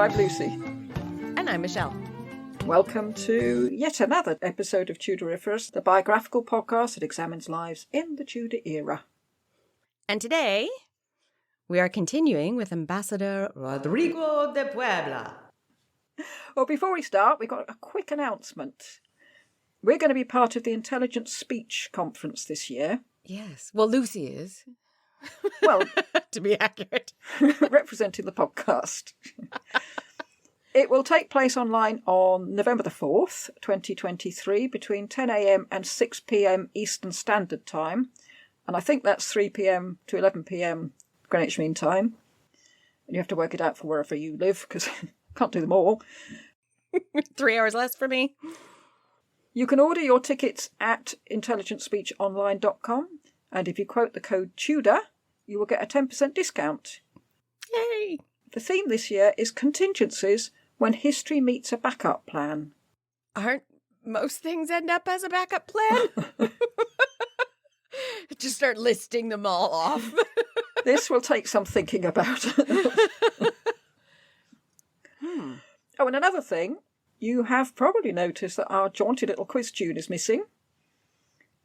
I'm Lucy. And I'm Michelle. Welcome to yet another episode of Tudoriferous, the biographical podcast that examines lives in the Tudor era. And today, we are continuing with Ambassador Rodrigo de Puebla. Well, before we start, we've got a quick announcement. We're going to be part of the Intelligent Speech Conference this year. Yes. Well, Lucy is. Well, to be accurate. representing the podcast. It will take place online on November the 4th, 2023, between 10 a.m. and 6 p.m. Eastern Standard Time. And I think that's 3 p.m. to 11 p.m. Greenwich Mean Time. And you have to work it out for wherever you live, because I can't do them all. 3 hours less for me. You can order your tickets at intelligentspeechonline.com. And if you quote the code TUDOR, you will get a 10% discount. Yay! The theme this year is contingencies when history meets a backup plan. Aren't most things end up as a backup plan? Just start listing them all off. This will take some thinking about. Oh, and another thing, you have probably noticed that our jaunty little quiz tune is missing.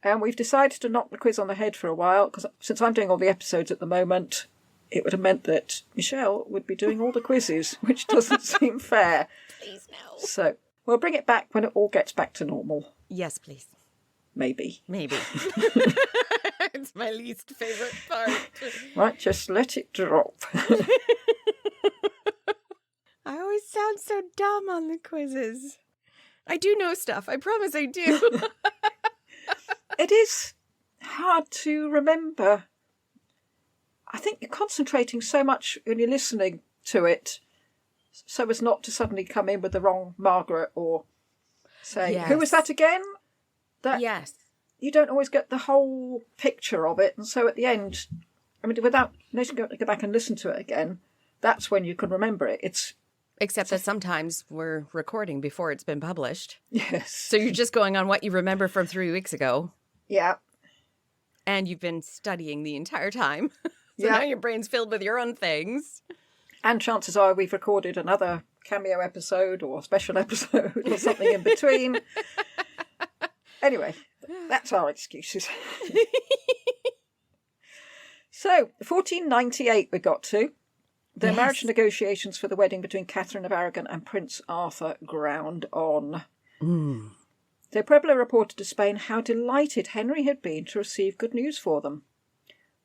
And we've decided to knock the quiz on the head for a while, because since I'm doing all the episodes at the moment, it would have meant that Michelle would be doing all the quizzes, which doesn't seem fair. Please no. So we'll bring it back when it all gets back to normal. Yes, please. Maybe. It's my least favourite part. Right, just let it drop. I always sound so dumb on the quizzes. I do know stuff. I promise I do. It is hard to remember. I think you're concentrating so much when you're listening to it so as not to suddenly come in with the wrong Margaret or say, Yes. Who was that again? That Yes. You don't always get the whole picture of it. And so at the end, I mean, without needing to go back and listen to it again, that's when you can remember it. Except that sometimes we're recording before it's been published. Yes. So you're just going on what you remember from 3 weeks ago. Yeah. And you've been studying the entire time. So Yeah. now your brain's filled with your own things. And chances are we've recorded another cameo episode or special episode or something in between. Anyway, that's our excuses. So, 1498 we got to. The Yes. marriage negotiations for the wedding between Catherine of Aragon and Prince Arthur ground on. De Puebla reported to Spain how delighted Henry had been to receive good news for them.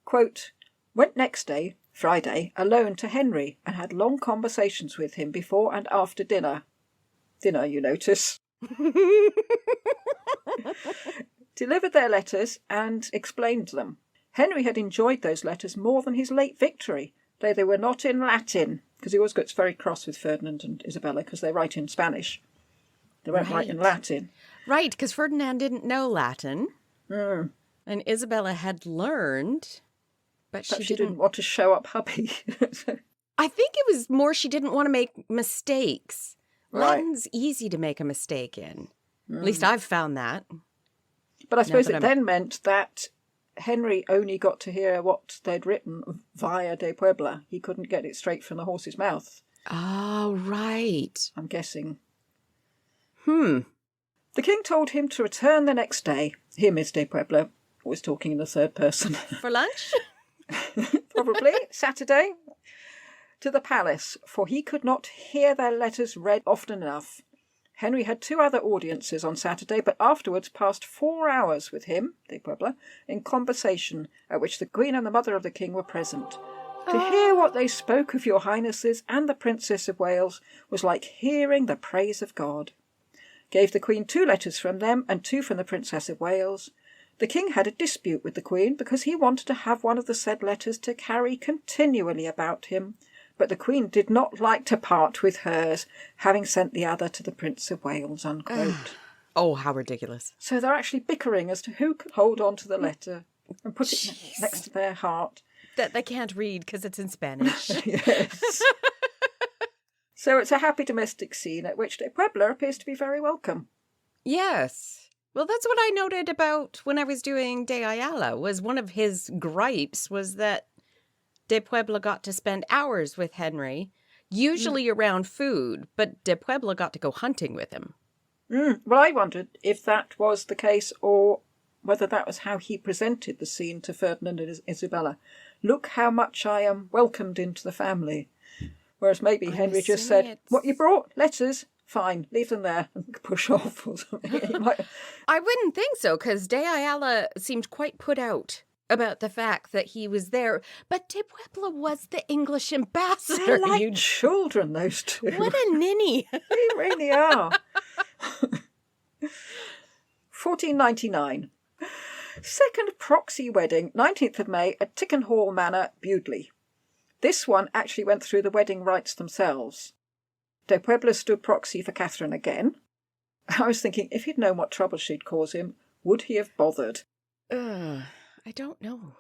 Quote, went next day, Friday, alone to Henry and had long conversations with him before and after dinner. Dinner, you notice. Delivered their letters and explained them. Henry had enjoyed those letters more than his late victory, though they were not in Latin, because he always gets very cross with Ferdinand and Isabella because they write in Spanish. They won't write in Latin. Right, because Ferdinand didn't know Latin. Mm. And Isabella had learned, but she didn't want to show up hubby. I think it was more she didn't want to make mistakes. Right. Latin's easy to make a mistake in. At least I've found that. But I suppose it then meant that Henry only got to hear what they'd written via de Puebla. He couldn't get it straight from the horse's mouth. Oh, right. I'm guessing. The king told him to return the next day. Him is de Puebla, always talking in the third person. For lunch? Probably, Saturday, to the palace, for he could not hear their letters read often enough. Henry had 2 other audiences on Saturday, but afterwards passed 4 hours with him, de Puebla, in conversation, at which the Queen and the mother of the king were present. To hear what they spoke of your highnesses and the Princess of Wales was like hearing the praise of God. Gave the Queen 2 letters from them and 2 from the Princess of Wales. The king had a dispute with the Queen because he wanted to have one of the said letters to carry continually about him, but the Queen did not like to part with hers, having sent the other to the Prince of Wales, unquote. Oh, how ridiculous. So they're actually bickering as to who could hold on to the letter and put it next to their heart. That they can't read because it's in Spanish. Yes. So it's a happy domestic scene at which de Puebla appears to be very welcome. Yes. Well, that's what I noted about when I was doing De Ayala, was one of his gripes was that de Puebla got to spend hours with Henry usually around food, but de Puebla got to go hunting with him. Well, I wondered if that was the case or whether that was how he presented the scene to Ferdinand and Isabella. Look how much I am welcomed into the family. Whereas maybe Henry just said, what you brought? Letters? Fine, leave them there and push off or something. I wouldn't think so, because de Ayala seemed quite put out about the fact that he was there. But de Puebla was the English ambassador. They're like children, those two. What a ninny. They really are. 1499. Second proxy wedding, 19th of May at Tickenhall Manor, Bewdley. This one actually went through the wedding rites themselves. De Puebla stood proxy for Katherine again. I was thinking, if he'd known what trouble she'd cause him, would he have bothered? I don't know.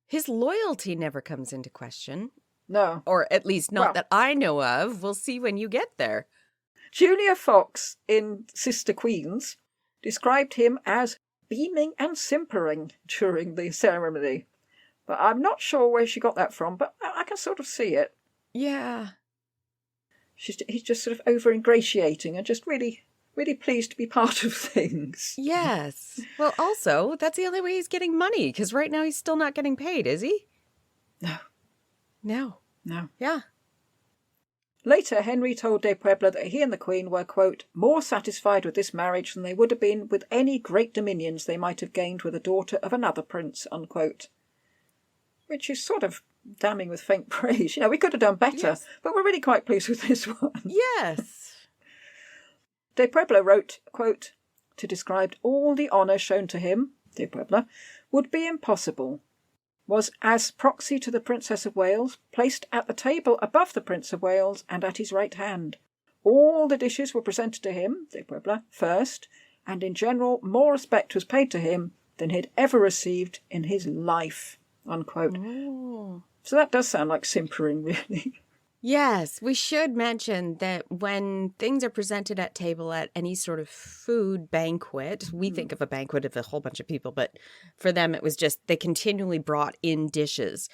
His loyalty never comes into question. No. Or at least not that I know of. We'll see when you get there. Julia Fox, in Sister Queens, described him as beaming and simpering during the ceremony. But I'm not sure where she got that from, but I can sort of see it. Yeah. He's just sort of over-ingratiating and just really, really pleased to be part of things. Yes. Well, also, that's the only way he's getting money, because right now he's still not getting paid, is he? No. No. Yeah. Later, Henry told de Puebla that he and the Queen were, quote, more satisfied with this marriage than they would have been with any great dominions they might have gained with a daughter of another prince, unquote. Which is sort of damning with faint praise. We could have done better, but we're really quite pleased with this one. Yes. De Puebla wrote, quote, to describe all the honour shown to him, de Puebla, would be impossible. Was as proxy to the Princess of Wales, placed at the table above the Prince of Wales and at his right hand. All the dishes were presented to him, de Puebla, first, and in general more respect was paid to him than he had ever received in his life, unquote. Oh. So that does sound like simpering, really. Yes, we should mention that when things are presented at table at any sort of food banquet, we think of a banquet of a whole bunch of people, but for them it was just they continually brought in dishes.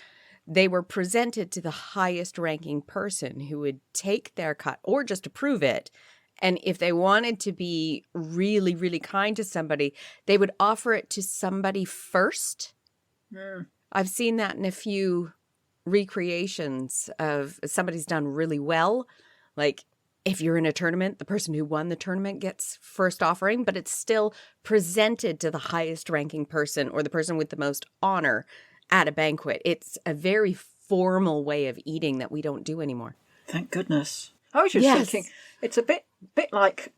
They were presented to the highest ranking person who would take their cut or just approve it. And if they wanted to be really, really kind to somebody, they would offer it to somebody first. I've seen that in a few recreations of somebody's done really well. Like if you're in a tournament, the person who won the tournament gets first offering, but it's still presented to the highest ranking person or the person with the most honor at a banquet. It's a very formal way of eating that we don't do anymore. Thank goodness. I was just thinking, it's a bit like,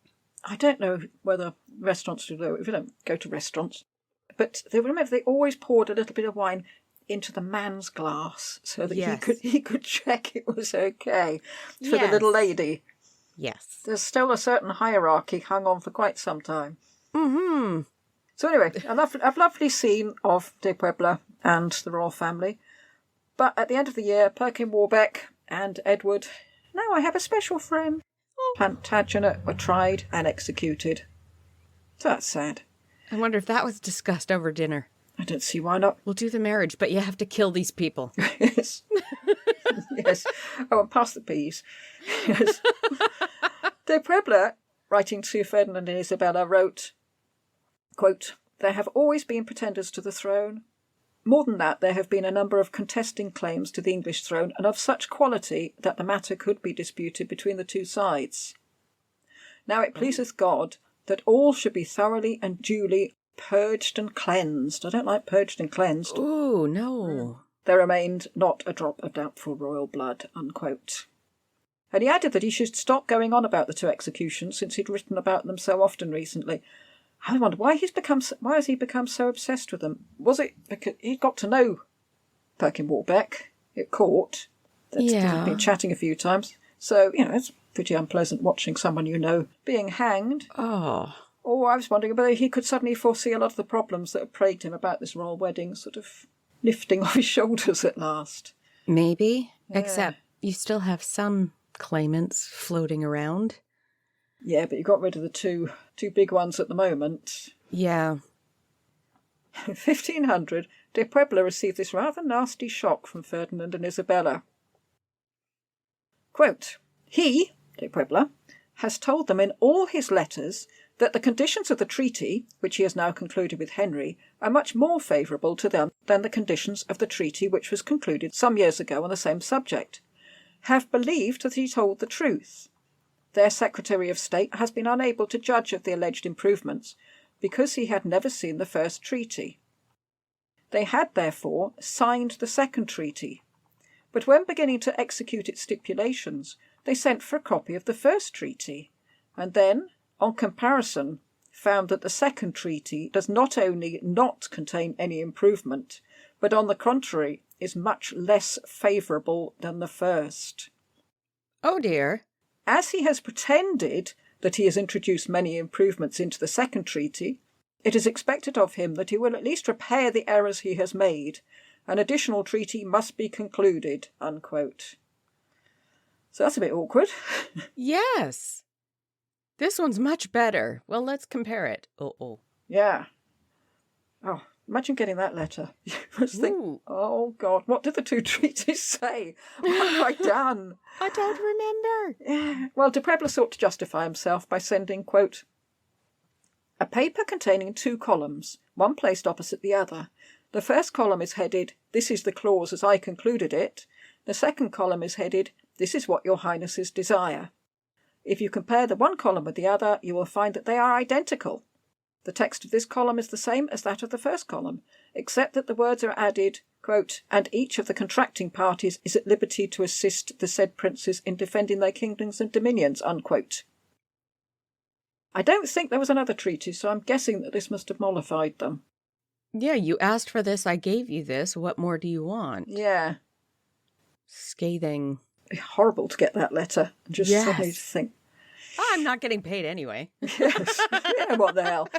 I don't know whether restaurants do though, if you don't go to restaurants, but they always poured a little bit of wine into the man's glass so that he could check it was okay for the little lady. Yes. There's still a certain hierarchy hung on for quite some time. Mm-hmm. So anyway, a lovely scene of de Puebla and the royal family. But at the end of the year, Perkin Warbeck and Edward, now I have a special friend, Plantagenet, were tried and executed. So that's sad. I wonder if that was discussed over dinner. I don't see why not. We'll do the marriage, but you have to kill these people. Yes. Yes. Oh, and pass the peas. Yes. De Puebla, writing to Ferdinand and Isabella, wrote, quote, there have always been pretenders to the throne. More than that, there have been a number of contesting claims to the English throne, and of such quality that the matter could be disputed between the two sides. Now it pleaseth God that all should be thoroughly and duly purged and cleansed. I don't like purged and cleansed. Ooh, no. There remained not a drop of doubtful royal blood, unquote. And he added that he should stop going on about the two executions since he'd written about them so often recently. I wonder why has he become so obsessed with them? Was it because he'd got to know Perkin Warbeck at court? They'd been chatting a few times. So, it's pretty unpleasant watching someone you know being hanged. Oh. Or I was wondering whether he could suddenly foresee a lot of the problems that have plagued him about this royal wedding sort of lifting off his shoulders at last. Maybe, except you still have some claimants floating around. Yeah, but you got rid of the two big ones at the moment. Yeah. In 1500, de Puebla received this rather nasty shock from Ferdinand and Isabella. Quote, he, de Puebla, has told them in all his letters that the conditions of the treaty, which he has now concluded with Henry, are much more favourable to them than the conditions of the treaty which was concluded some years ago on the same subject. Have believed that he told the truth. Their Secretary of State has been unable to judge of the alleged improvements because he had never seen the first treaty. They had, therefore, signed the second treaty, but when beginning to execute its stipulations, they sent for a copy of the first treaty, and then, on comparison, found that the second treaty does not only not contain any improvement, but on the contrary is much less favourable than the first. Oh dear. As he has pretended that he has introduced many improvements into the second treaty, it is expected of him that he will at least repair the errors he has made. An additional treaty must be concluded, unquote. So that's a bit awkward. Yes. This one's much better. Well, let's compare it. Oh. Yeah. Oh, imagine getting that letter. You must think, oh God, what did the two treaties say? What have I done? I don't remember. Yeah. Well, de Puebla sought to justify himself by sending, quote, a paper containing 2 columns, one placed opposite the other. The first column is headed, this is the clause as I concluded it. The second column is headed, this is what your highnesses desire. If you compare the one column with the other, you will find that they are identical. The text of this column is the same as that of the first column, except that the words are added, quote, and each of the contracting parties is at liberty to assist the said princes in defending their kingdoms and dominions, unquote. I don't think there was another treaty, so I'm guessing that this must have mollified them. Yeah, you asked for this, I gave you this. What more do you want? Yeah. Scathing. Horrible to get that letter and just suddenly think, I'm not getting paid anyway. Yes. Yeah, what the hell?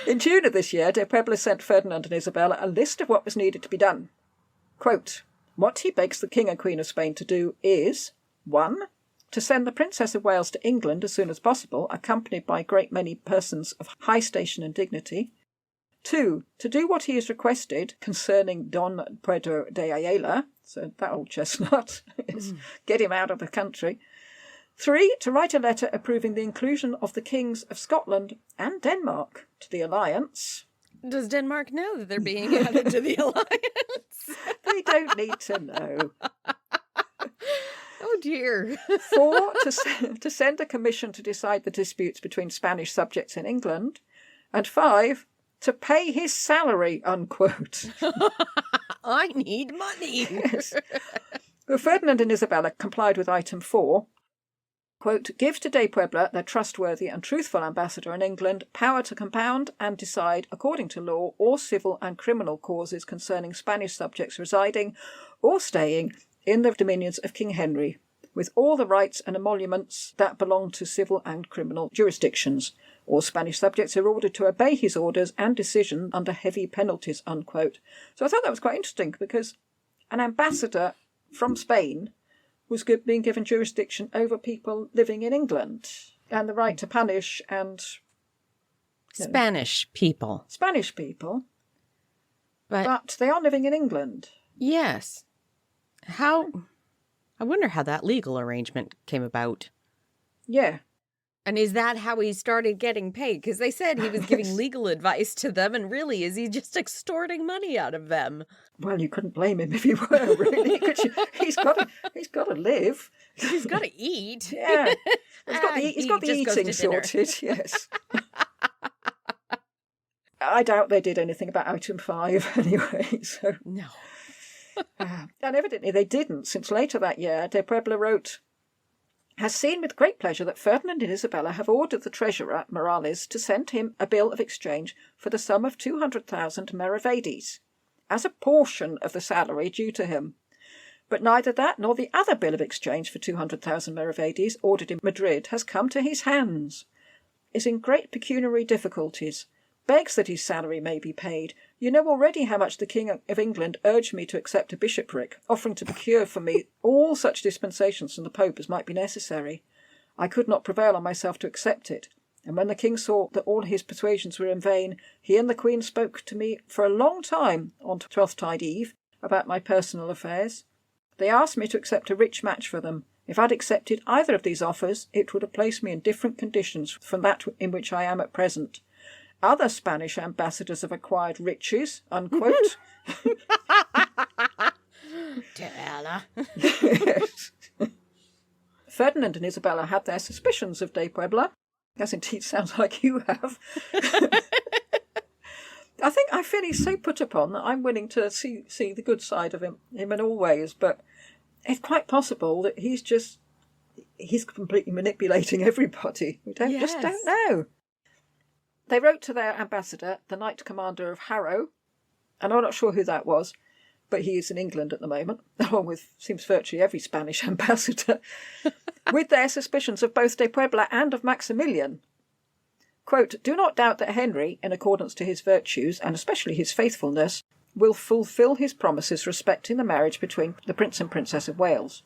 In June of this year, de Puebla sent Ferdinand and Isabella a list of what was needed to be done. Quote, what he begs the King and Queen of Spain to do is, 1. To send the Princess of Wales to England as soon as possible, accompanied by a great many persons of high station and dignity. 2. To do what he has requested concerning Don Pedro de Ayala, so that old chestnut, is get him out of the country. 3. To write a letter approving the inclusion of the kings of Scotland and Denmark to the alliance. Does Denmark know that they're being added to the alliance? They don't need to know. Oh dear. 4. To send a commission to decide the disputes between Spanish subjects in England. And 5. To pay his salary, unquote. I need money. Yes. Well, Ferdinand and Isabella complied with item 4. Quote, give to de Puebla, their trustworthy and truthful ambassador in England, power to compound and decide, according to law, all civil and criminal causes concerning Spanish subjects residing or staying in the dominions of King Henry, with all the rights and emoluments that belong to civil and criminal jurisdictions. All Spanish subjects are ordered to obey his orders and decision under heavy penalties, unquote. So I thought that was quite interesting because an ambassador from Spain was being given jurisdiction over people living in England and the right to punish and... Spanish people. Spanish people. But they are living in England. Yes. How... I wonder how that legal arrangement came about. Yeah. And is that how he started getting paid? Because they said he was giving legal advice to them, and really, is he just extorting money out of them? Well, you couldn't blame him if he were, really. Could you? He's got to live. He's got to eat. Yeah. He's got the eating sorted, yes. I doubt they did anything about item 5 anyway. So. No. And evidently they didn't, since later that year, de Puebla wrote, has seen with great pleasure that Ferdinand and Isabella have ordered the treasurer, Morales, to send him a bill of exchange for the sum of 200,000 maravedis, as a portion of the salary due to him. But neither that nor the other bill of exchange for 200,000 maravedis, ordered in Madrid, has come to his hands. Is in great pecuniary difficulties. Begs that his salary may be paid. You know already how much the King of England urged me to accept a bishopric, offering to procure for me all such dispensations from the Pope as might be necessary. I could not prevail on myself to accept it, and when the King saw that all his persuasions were in vain, he and the Queen spoke to me for a long time on Twelfth-tide Eve about my personal affairs. They asked me to accept a rich match for them. If I'd accepted either of these offers, it would have placed me in different conditions from that in which I am at present. Other Spanish ambassadors have acquired riches, unquote. Ayala. Yes. Ferdinand and Isabella had their suspicions of de Puebla, as indeed sounds like you have. I feel he's so put upon that I'm willing to see the good side of him in all ways, but it's quite possible that he's completely manipulating everybody. We just don't know. They wrote to their ambassador, the Knight Commander of Harrow, and I'm not sure who that was, but he is in England at the moment, along with, seems virtually every Spanish ambassador, with their suspicions of both de Puebla and of Maximilian. Quote, "Do not doubt that Henry, in accordance to his virtues, and especially his faithfulness, will fulfil his promises respecting the marriage between the Prince and Princess of Wales.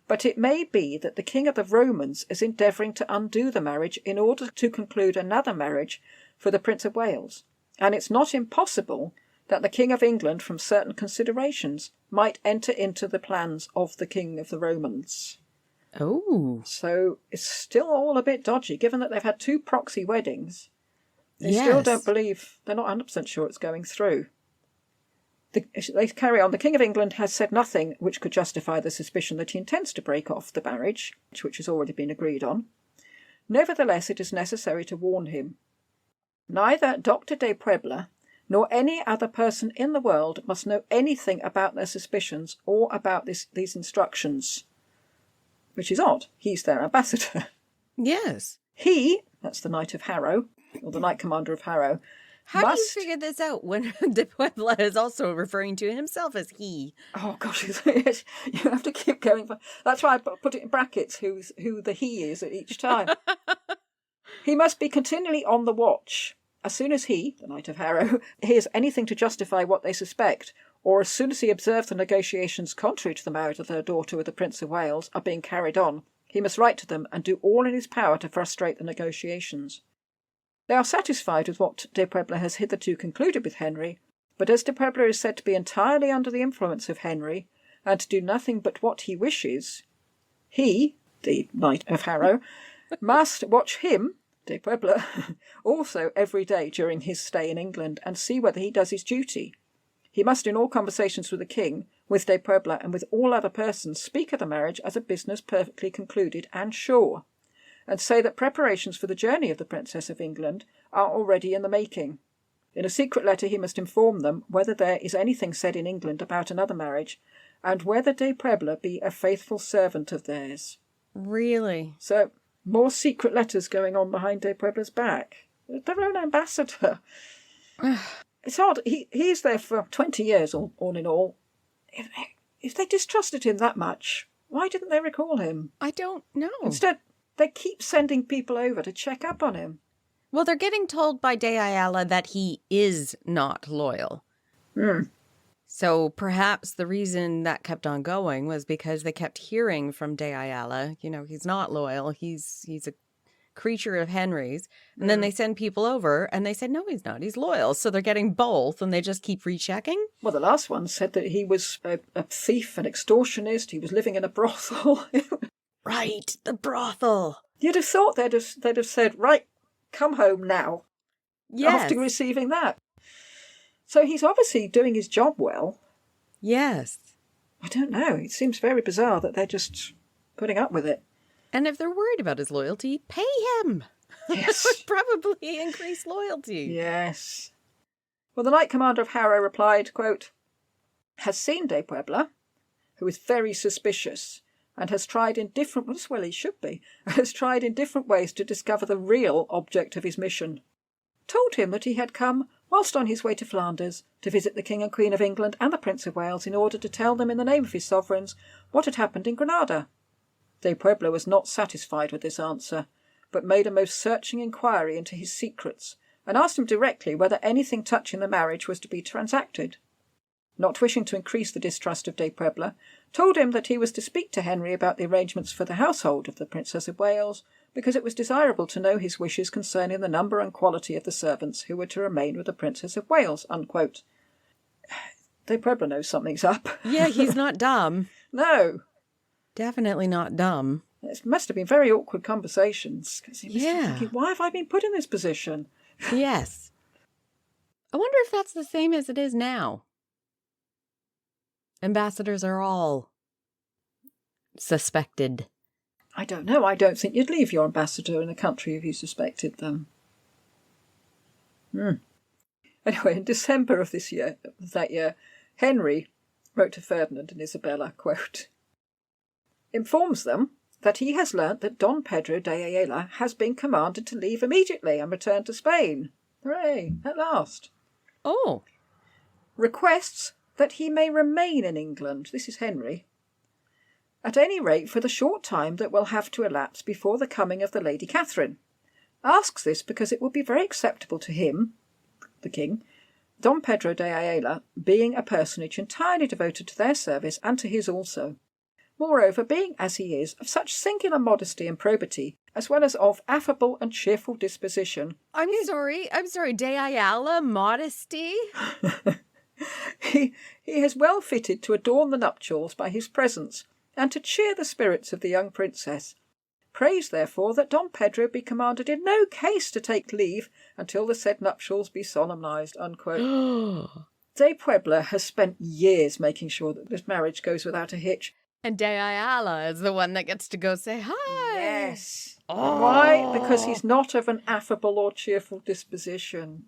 But it may be that the King of the Romans is endeavouring to undo the marriage in order to conclude another marriage for the Prince of Wales, and it's not impossible that the King of England, from certain considerations, might enter into the plans of the King of the Romans." Oh. So it's still all a bit dodgy, given that they've had 2 proxy weddings. They still don't believe, they're not 100% sure it's going through. They carry on. The King of England has said nothing which could justify the suspicion that he intends to break off the marriage, which has already been agreed on. Nevertheless, it is necessary to warn him. Neither Dr. de Puebla nor any other person in the world must know anything about their suspicions or about these instructions. Which is odd. He's their ambassador. Yes. He, that's the Knight of Harrow, or the Knight Commander of Harrow, How do you figure this out when de Puebla is also referring to himself as he? Oh, gosh, yes, you have to keep going. That's why I put it in brackets, who the he is at each time. He must be continually on the watch. As soon as he, the Knight of Harrow, hears anything to justify what they suspect, or as soon as he observes the negotiations contrary to the marriage of their daughter with the Prince of Wales are being carried on, he must write to them and do all in his power to frustrate the negotiations. They are satisfied with what de Puebla has hitherto concluded with Henry, but as de Puebla is said to be entirely under the influence of Henry, and to do nothing but what he wishes, he, the Knight of Harrow, must watch him, de Puebla, also every day during his stay in England, and see whether he does his duty. He must, in all conversations with the king, with de Puebla, and with all other persons, speak of the marriage as a business perfectly concluded and sure, and say that preparations for the journey of the Princess of England are already in the making. In a secret letter he must inform them whether there is anything said in England about another marriage, and whether de Puebla be a faithful servant of theirs. Really? So, more secret letters going on behind de Puebla's back. Their own ambassador. It's odd. He's there for 20 years, all in all. If they distrusted him that much, why didn't they recall him? I don't know. Instead, they keep sending people over to check up on him. Well, they're getting told by de Ayala that he is not loyal. So perhaps the reason that kept on going was because they kept hearing from de Ayala, he's not loyal, he's a creature of Henry's. And then they send people over and they said, no, he's not, he's loyal. So they're getting both and they just keep rechecking. Well, the last one said that he was a thief, an extortionist, he was living in a brothel. Right, the brothel. You'd have thought they'd have said, right, come home now. Yes. After receiving that. So he's obviously doing his job well. Yes. I don't know. It seems very bizarre that they're just putting up with it. And if they're worried about his loyalty, pay him. Yes. That would probably increase loyalty. Yes. Well, the Knight Commander of Harrow replied, quote, "Has seen de Puebla, who is very suspicious, and has tried in different ways to discover the real object of his mission. Told him that he had come, whilst on his way to Flanders, to visit the King and Queen of England and the Prince of Wales in order to tell them in the name of his sovereigns what had happened in Granada. De Puebla was not satisfied with this answer, but made a most searching inquiry into his secrets, and asked him directly whether anything touching the marriage was to be transacted. Not wishing to increase the distrust of de Puebla, told him that he was to speak to Henry about the arrangements for the household of the Princess of Wales, because it was desirable to know his wishes concerning the number and quality of the servants who were to remain with the Princess of Wales." Unquote. De Puebla knows something's up. Yeah, he's not dumb. No. Definitely not dumb. It must have been very awkward conversations. Because he must be thinking, why have I been put in this position? Yes. I wonder if that's the same as it is now. Ambassadors are all suspected. I don't know. I don't think you'd leave your ambassador in a country if you suspected them. Anyway, in December of that year, Henry wrote to Ferdinand and Isabella, quote, informs them that he has learnt that Don Pedro de Ayala has been commanded to leave immediately and return to Spain. Hooray, at last. Oh. Requests that he may remain in England, this is Henry, at any rate for the short time that will have to elapse before the coming of the Lady Katherine. Asks this because it would be very acceptable to him, the king, Don Pedro de Ayala, being a personage entirely devoted to their service and to his also. Moreover, being as he is, of such singular modesty and probity, as well as of affable and cheerful disposition. I'm sorry, de Ayala, modesty? He is well fitted to adorn the nuptials by his presence, and to cheer the spirits of the young princess. Prays, therefore, that Don Pedro be commanded in no case to take leave until the said nuptials be solemnised, unquote. De Puebla has spent years making sure that this marriage goes without a hitch. And de Ayala is the one that gets to go say hi. Yes. Oh. Why? Because he's not of an affable or cheerful disposition.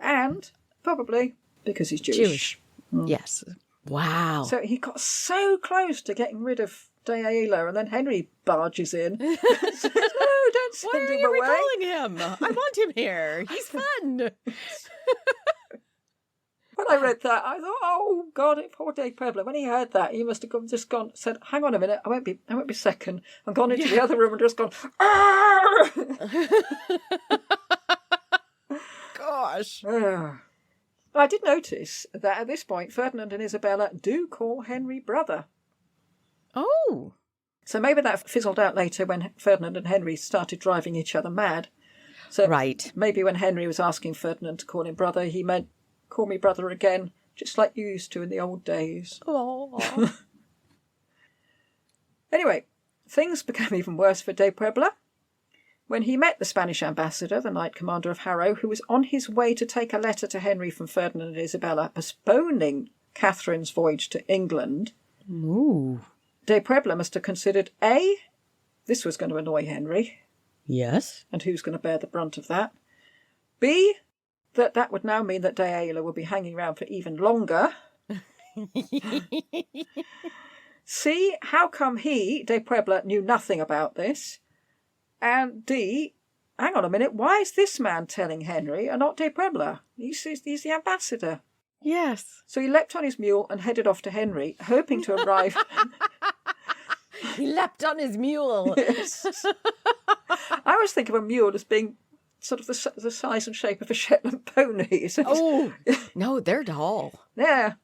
And, probably, because he's Jewish. Yes. Wow. So he got so close to getting rid of de Ayala, and then Henry barges in. Says, no, don't send Why are him you away. recalling him? I want him here. He's fun. When I read that, I thought, oh God, poor de Puebla. When he heard that, he must have just said, hang on a minute, I won't be second, and gone into the other room and just gone, ah! Gosh. I did notice that at this point, Ferdinand and Isabella do call Henry brother. Oh. So maybe that fizzled out later when Ferdinand and Henry started driving each other mad. So right. Maybe when Henry was asking Ferdinand to call him brother, he meant, call me brother again, just like you used to in the old days. Oh. Anyway, things became even worse for de Puebla when he met the Spanish ambassador, the Knight Commander of Harrow, who was on his way to take a letter to Henry from Ferdinand and Isabella, postponing Catherine's voyage to England. Ooh. De Puebla must have considered, A, this was going to annoy Henry. Yes. And who's going to bear the brunt of that? B, that would now mean that de Ayala will be hanging around for even longer. C, how come he, de Puebla, knew nothing about this? And D, hang on a minute, why is this man telling Henry and not de Puebla? He's the ambassador. Yes. So he leapt on his mule and headed off to Henry, hoping to arrive... He leapt on his mule. Yes. I always think of a mule as being sort of the size and shape of a Shetland pony. So oh, no, they're tall. Yeah.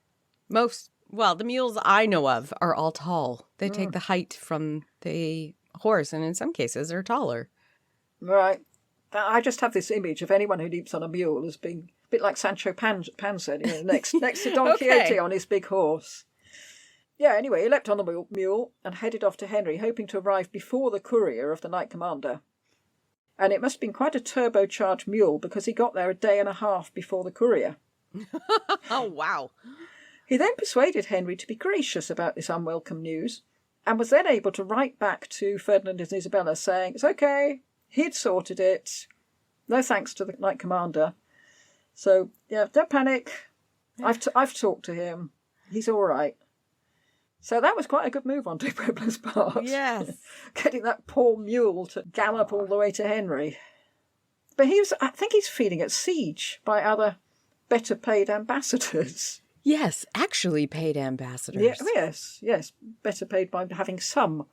The mules I know of are all tall. They take the height from the horse, and in some cases they're taller. Right. I just have this image of anyone who leaps on a mule as being a bit like Sancho Panza, next to Don Quixote on his big horse. Yeah, anyway, he leapt on the mule and headed off to Henry, hoping to arrive before the courier of the Knight Commander. And it must have been quite a turbocharged mule because he got there a day and a half before the courier. Oh, wow. He then persuaded Henry to be gracious about this unwelcome news and was then able to write back to Ferdinand and Isabella saying, it's okay, he'd sorted it, no thanks to the Knight Commander. So, yeah, don't panic, I've talked to him, he's all right. So that was quite a good move on de Puebla's part. Yes. Getting that poor mule to gallop all the way to Henry. But I think he's feeling at siege by other better paid ambassadors. Yes, actually paid ambassadors. Yeah, yes, better paid by having some.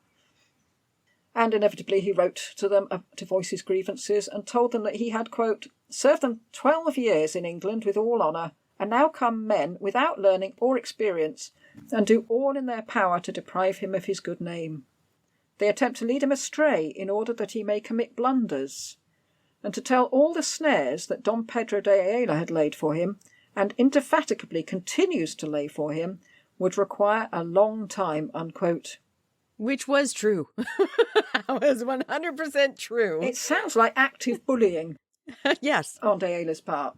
And inevitably he wrote to them to voice his grievances and told them that he had, quote, served them 12 years in England with all honour, and now come men without learning or experience, and do all in their power to deprive him of his good name. They attempt to lead him astray in order that he may commit blunders, and to tell all the snares that Don Pedro de Ayala had laid for him, and indefatigably continues to lay for him, would require a long time, unquote. Which was true. That was 100% true. It sounds like active bullying. Yes. On Ayala's part.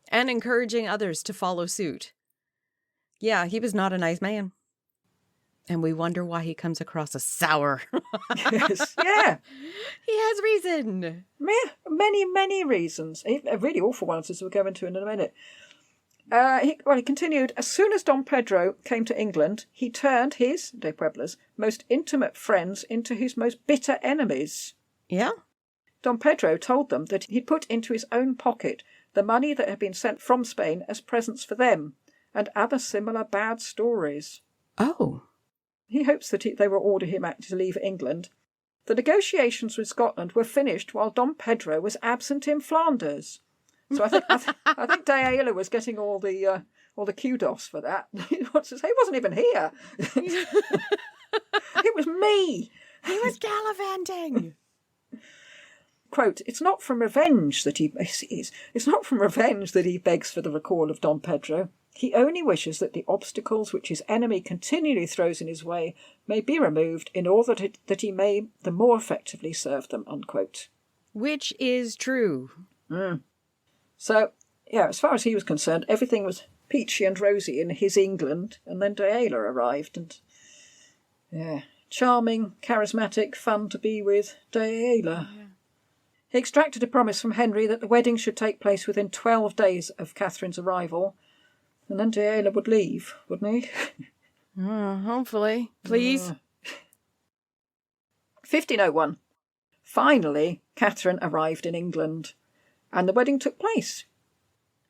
And encouraging others to follow suit. Yeah, he was not a nice man. And we wonder why he comes across as sour. Yes, yeah. He has reason. Many, many reasons. Really awful ones, as we'll go into in a minute. He continued, as soon as Don Pedro came to England, he turned his, de Puebla's, most intimate friends into his most bitter enemies. Yeah? Don Pedro told them that he'd put into his own pocket the money that had been sent from Spain as presents for them, and other similar bad stories. Oh. He hopes that they will order him to leave England. The negotiations with Scotland were finished while Don Pedro was absent in Flanders. So I think De Ayala was getting all the kudos for that. He wasn't even here. It was me. He was gallivanting. Quote, it's not from revenge that he begs for the recall of Don Pedro. He only wishes that the obstacles which his enemy continually throws in his way may be removed in order that he may the more effectively serve them, unquote. Which is true. Mm. So, yeah, as far as he was concerned, everything was peachy and rosy in his England, and then De Ayala arrived, and, yeah, charming, charismatic, fun to be with De Ayala. Yeah. He extracted a promise from Henry that the wedding should take place within 12 days of Catherine's arrival, and then De Ayala would leave, wouldn't he? Hopefully. Please. 1501. Finally, Katherine arrived in England, and the wedding took place,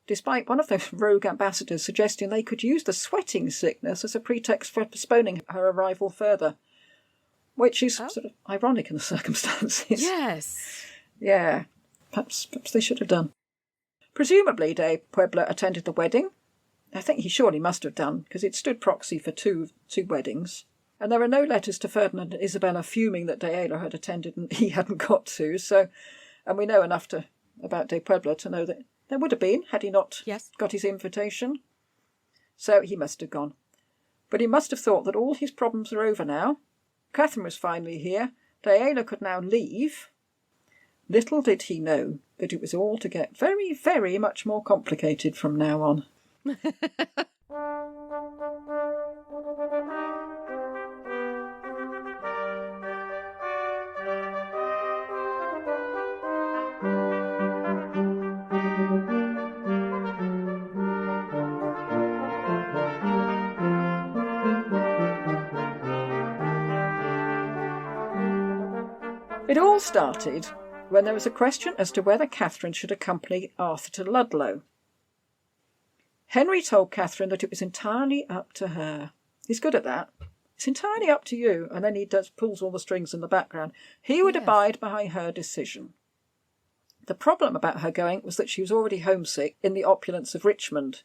despite one of those rogue ambassadors suggesting they could use the sweating sickness as a pretext for postponing her arrival further, which is sort of ironic in the circumstances. Yes. Yeah, perhaps they should have done. Presumably, de Puebla attended the wedding. I think he surely must have done, because it stood proxy for two weddings. And there are no letters to Ferdinand and Isabella fuming that De Ayala had attended and he hadn't got to. And we know enough about de Puebla to know that there would have been, had he not got his invitation. So he must have gone. But he must have thought that all his problems are over now. Catherine was finally here. De Ayala could now leave. Little did he know that it was all to get very, very much more complicated from now on. It all started when there was a question as to whether Catherine should accompany Arthur to Ludlow. Henry told Catherine that it was entirely up to her. He's good at that. It's entirely up to you, and then he pulls all the strings in the background. He would abide by her decision. The problem about her going was that she was already homesick in the opulence of Richmond.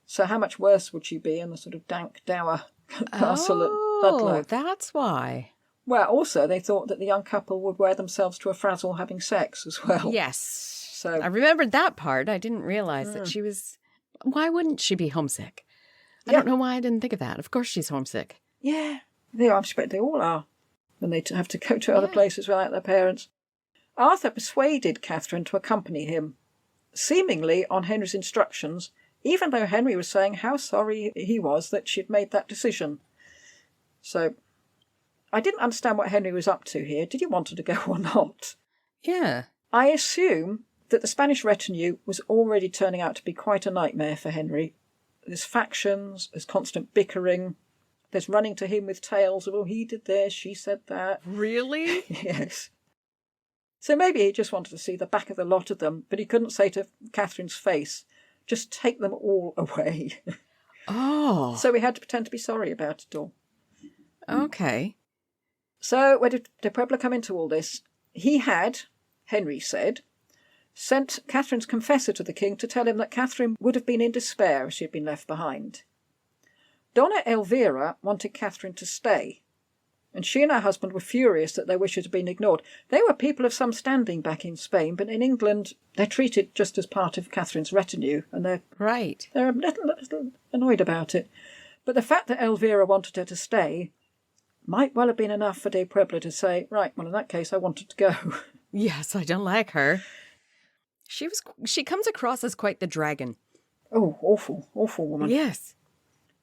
So how much worse would she be in the sort of dank, dour castle at Ludlow? Oh, that's why. Well, also, they thought that the young couple would wear themselves to a frazzle having sex as well. Yes. So I remembered that part. I didn't realize that she was... Why wouldn't she be homesick? I don't know why I didn't think of that. Of course she's homesick. Yeah. I expect they all are when they have to go to other places without their parents. Arthur persuaded Catherine to accompany him, seemingly on Henry's instructions, even though Henry was saying how sorry he was that she'd made that decision. So... I didn't understand what Henry was up to here. Did he want her to go or not? Yeah. I assume that the Spanish retinue was already turning out to be quite a nightmare for Henry. There's factions, there's constant bickering, there's running to him with tales of, oh, he did this, she said that. Really? Yes. So maybe he just wanted to see the back of the lot of them, but he couldn't say to Catherine's face, just take them all away. Oh. So we had to pretend to be sorry about it all. Okay. So where did de Puebla come into all this? He had, Henry said, sent Catherine's confessor to the king to tell him that Catherine would have been in despair if she had been left behind. Donna Elvira wanted Catherine to stay, and she and her husband were furious that their wishes had been ignored. They were people of some standing back in Spain, but in England they're treated just as part of Catherine's retinue, and they're a little annoyed about it. But the fact that Elvira wanted her to stay might well have been enough for de Puebla to say, right, well, in that case, I wanted to go. Yes, I don't like her. She comes across as quite the dragon. Oh, awful, awful woman. Yes.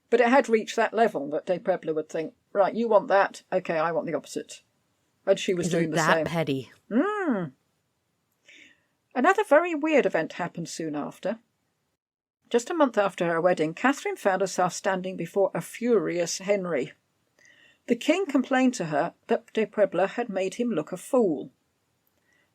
But it had reached that level that de Puebla would think, right, you want that, okay, I want the opposite. And she was doing the that same. Petty? Another very weird event happened soon after. Just a month after her wedding, Catherine found herself standing before a furious Henry. The king complained to her that de Puebla had made him look a fool.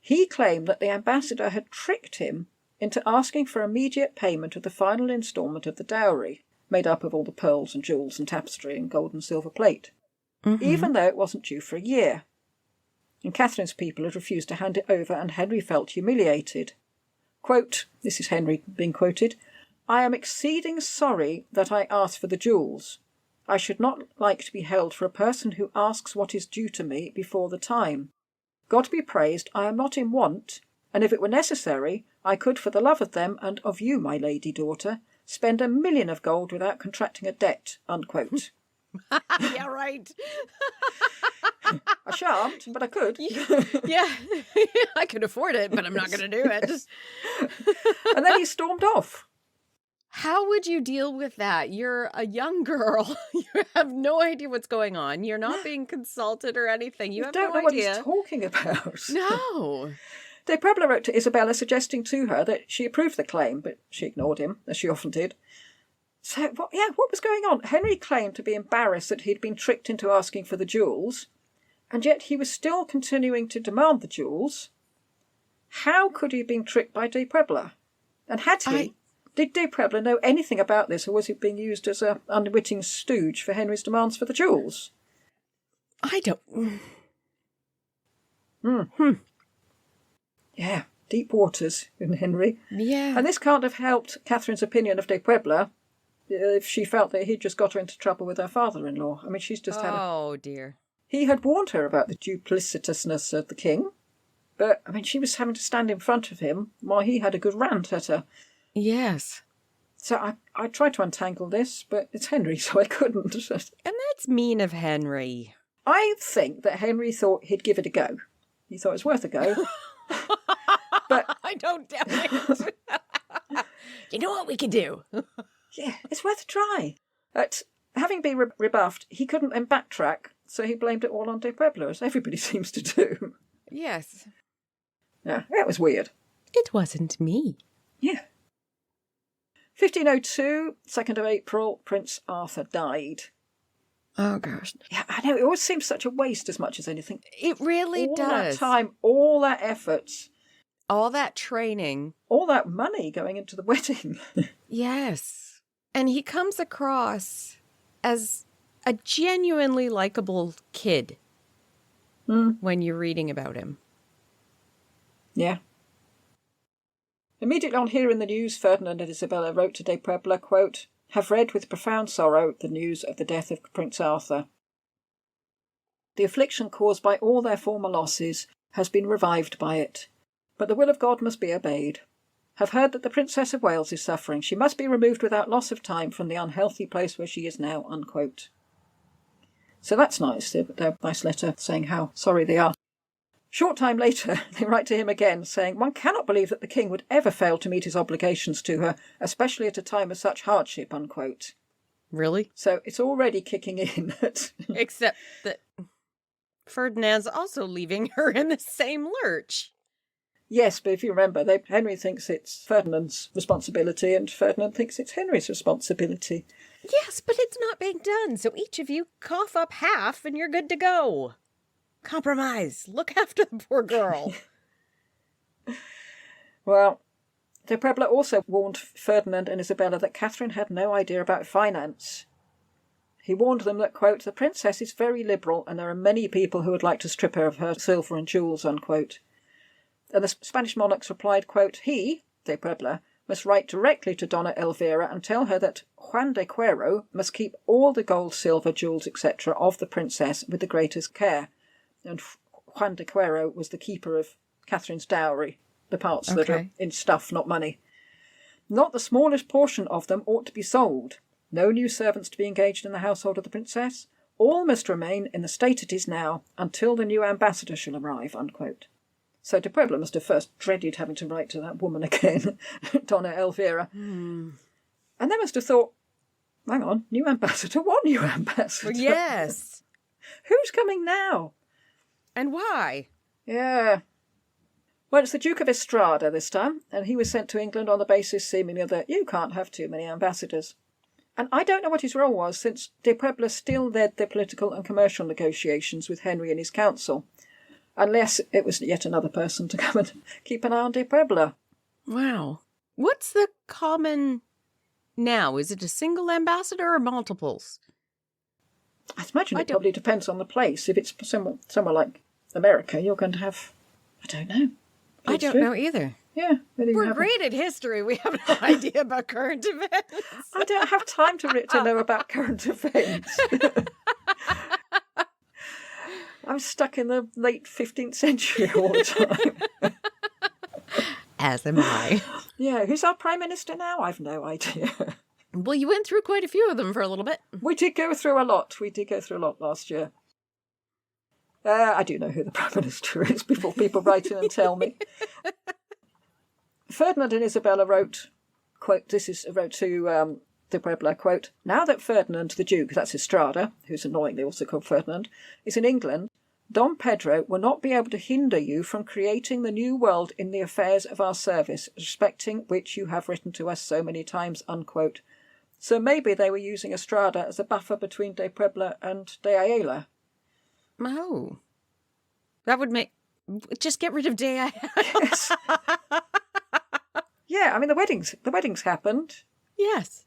He claimed that the ambassador had tricked him into asking for immediate payment of the final instalment of the dowry, made up of all the pearls and jewels and tapestry and gold and silver plate, even though it wasn't due for a year. And Catherine's people had refused to hand it over, and Henry felt humiliated. Quote, this is Henry being quoted, "I am exceeding sorry that I asked for the jewels. I should not like to be held for a person who asks what is due to me before the time. God be praised, I am not in want, and if it were necessary, I could, for the love of them and of you, my lady daughter, spend 1,000,000 of gold without contracting a debt." Unquote. Yeah, right. I shan't, but I could. Yeah, I could afford it, but I'm not going to do it. And then he stormed off. How would you deal with that? You're a young girl. You have no idea what's going on. You're not being consulted or anything. You have don't no know idea. what he's talking about. No. De Puebla wrote to Isabella suggesting to her that she approved the claim, but she ignored him, as she often did. So, what was going on? Henry claimed to be embarrassed that he'd been tricked into asking for the jewels, and yet he was still continuing to demand the jewels. How could he have been tricked by de Puebla? And had he? Did de Puebla know anything about this, or was he being used as an unwitting stooge for Henry's demands for the jewels? I don't... Yeah, deep waters in Henry. Yeah. And this can't have helped Catherine's opinion of de Puebla if she felt that he'd just got her into trouble with her father-in-law. I mean, she's just had Oh, dear. He had warned her about the duplicitousness of the king, but, I mean, she was having to stand in front of him while he had a good rant at her. Yes. So I tried to untangle this, but it's Henry, so I couldn't. And that's mean of Henry. I think that Henry thought he'd give it a go. He thought it was worth a go. But I don't doubt it. You know what we can do? Yeah, it's worth a try. But having been rebuffed, he couldn't then backtrack, so he blamed it all on de Puebla, as everybody seems to do. Yes. Yeah, that was weird. It wasn't me. Yeah. 1502, 2nd of April, Prince Arthur died. Oh, gosh. Yeah, I know, it always seems such a waste as much as anything. It really all does. All that time, all that effort. All that training. All that money going into the wedding. Yes. And he comes across as a genuinely likable kid when you're reading about him. Yeah. Immediately on hearing the news, Ferdinand and Isabella wrote to de Puebla, quote, "Have read with profound sorrow the news of the death of Prince Arthur. The affliction caused by all their former losses has been revived by it, but the will of God must be obeyed. Have heard that the Princess of Wales is suffering. She must be removed without loss of time from the unhealthy place where she is now," unquote. So that's nice. Their nice letter saying how sorry they are. Short time later, they write to him again, saying, "One cannot believe that the king would ever fail to meet his obligations to her, especially at a time of such hardship," unquote. Really? So it's already kicking in. Except that Ferdinand's also leaving her in the same lurch. Yes, but if you remember, Henry thinks it's Ferdinand's responsibility and Ferdinand thinks it's Henry's responsibility. Yes, but it's not being done, so each of you cough up half and you're good to go. Compromise. Look after the poor girl. Well, de Puebla also warned Ferdinand and Isabella that Catherine had no idea about finance. He warned them that, quote, "The princess is very liberal and there are many people who would like to strip her of her silver and jewels," unquote. And the Spanish monarchs replied, quote, "He, de Puebla, must write directly to Donna Elvira and tell her that Juan de Cuero must keep all the gold, silver, jewels, etc. of the princess with the greatest care." And Juan de Cuero was the keeper of Catherine's dowry, the parts that are in stuff, not money. "Not the smallest portion of them ought to be sold. No new servants to be engaged in the household of the princess. All must remain in the state it is now until the new ambassador shall arrive, unquote. So de Puebla must have first dreaded having to write to that woman again, Donna Elvira. And they must have thought, hang on, new ambassador? What new ambassador? Well, yes. Who's coming now? And why? Yeah. Well, it's the Duke of Estrada this time, and he was sent to England on the basis, seemingly, that you can't have too many ambassadors. And I don't know what his role was, since de Puebla still led the political and commercial negotiations with Henry and his council, unless it was yet another person to come and keep an eye on de Puebla. Wow. What's the common now? Is it a single ambassador or multiples? I imagine it probably depends on the place. If it's somewhere like America, you're going to have, I don't know. I don't know either. Yeah. We're great at history. We have no idea about current events. I don't have time to know about current events. I'm stuck in the late 15th century all the time. As am I. Yeah, who's our Prime Minister now? I've no idea. Well, you went through quite a few of them for a little bit. We did go through a lot. Last year. I do know who the Prime Minister is before people write in and tell me. Ferdinand and Isabella wrote, quote, wrote to de Puebla, quote, now that Ferdinand the Duke, that's Estrada, who's annoyingly also called Ferdinand, is in England, Don Pedro will not be able to hinder you from creating the new world in the affairs of our service, respecting which you have written to us so many times, unquote. So maybe they were using Estrada as a buffer between de Puebla and de Ayala. Oh. That would make... Just get rid of de Ayala. Yes. Yeah, I mean, the weddings happened. Yes.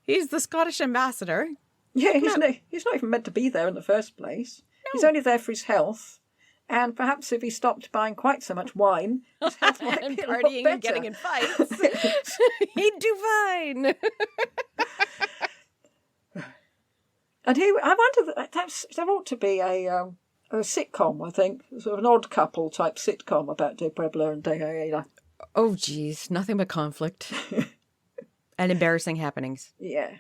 He's the Scottish ambassador. Yeah, he's not even meant to be there in the first place. No. He's only there for his health. And perhaps if he stopped buying quite so much wine, his health might and be a lot partying better. And getting in fights, he'd do fine. And I wonder, there ought to be a sitcom, I think, sort of an odd couple type sitcom about de Puebla and de Ayala. Oh, geez, nothing but conflict and embarrassing happenings. Yeah.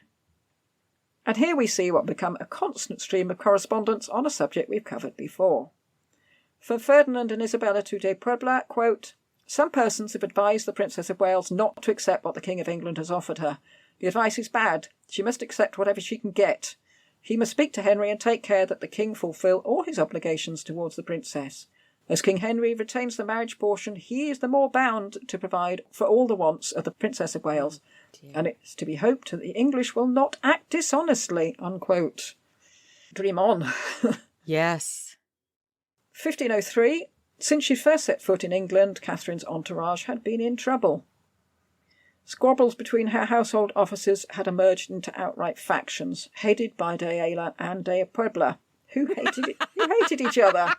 And here we see what become a constant stream of correspondence on a subject we've covered before. For Ferdinand and Isabella to de Puebla, quote, some persons have advised the Princess of Wales not to accept what the King of England has offered her. The advice is bad. She must accept whatever she can get. He must speak to Henry and take care that the King fulfil all his obligations towards the Princess. As King Henry retains the marriage portion, he is the more bound to provide for all the wants of the Princess of Wales. And it's to be hoped that the English will not act dishonestly, unquote. Dream on. Yes. 1503. Since she first set foot in England, Catherine's entourage had been in trouble. Squabbles between her household officers had emerged into outright factions, headed by de Ayala and de Puebla, who hated each other.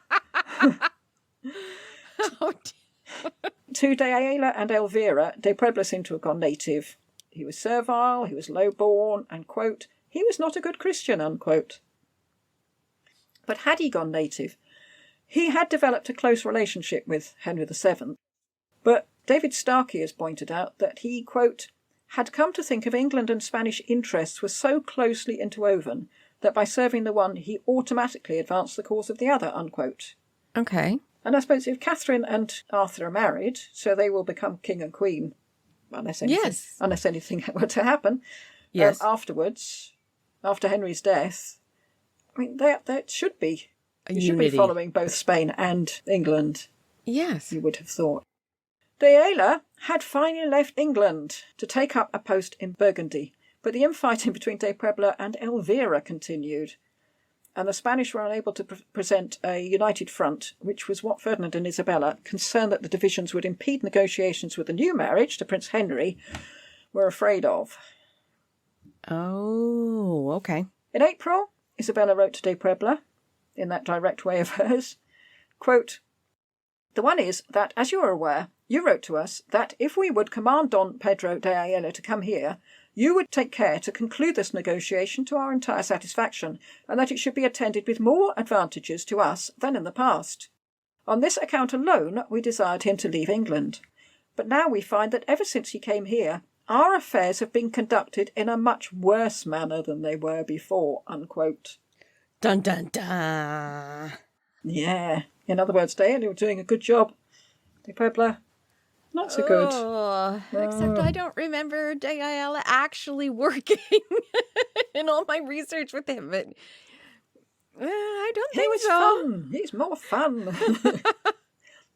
Oh, to de Ayala and Elvira, de Puebla seemed to have gone native. He was servile, he was low-born, and, quote, he was not a good Christian, unquote. But had he gone native, he had developed a close relationship with Henry VII, but David Starkey has pointed out that he, quote, had come to think of England and Spanish interests were so closely interwoven that by serving the one he automatically advanced the cause of the other, unquote. Okay. And I suppose if Catherine and Arthur are married, so they will become king and queen, unless anything were to happen. Yes. Afterwards, after Henry's death, I mean, that should be should be unity. following both Spain and England. Yes. You would have thought. De Ayala had finally left England to take up a post in Burgundy, but the infighting between de Puebla and Elvira continued, and the Spanish were unable to present a united front, which was what Ferdinand and Isabella, concerned that the divisions would impede negotiations with the new marriage to Prince Henry, were afraid of. Oh, okay. In April, Isabella wrote to de Puebla, in that direct way of hers, quote, the one is that, as you are aware, you wrote to us that if we would command Don Pedro de Ayala to come here, you would take care to conclude this negotiation to our entire satisfaction, and that it should be attended with more advantages to us than in the past. On this account alone, we desired him to leave England. But now we find that ever since he came here, our affairs have been conducted in a much worse manner than they were before, unquote. Dun, dun, dun. Yeah. In other words, they were doing a good job. De Puebla, not so good. Oh, except I don't remember de Ayala actually working in all my research with him, but I don't He think was so. fun. He's more fun.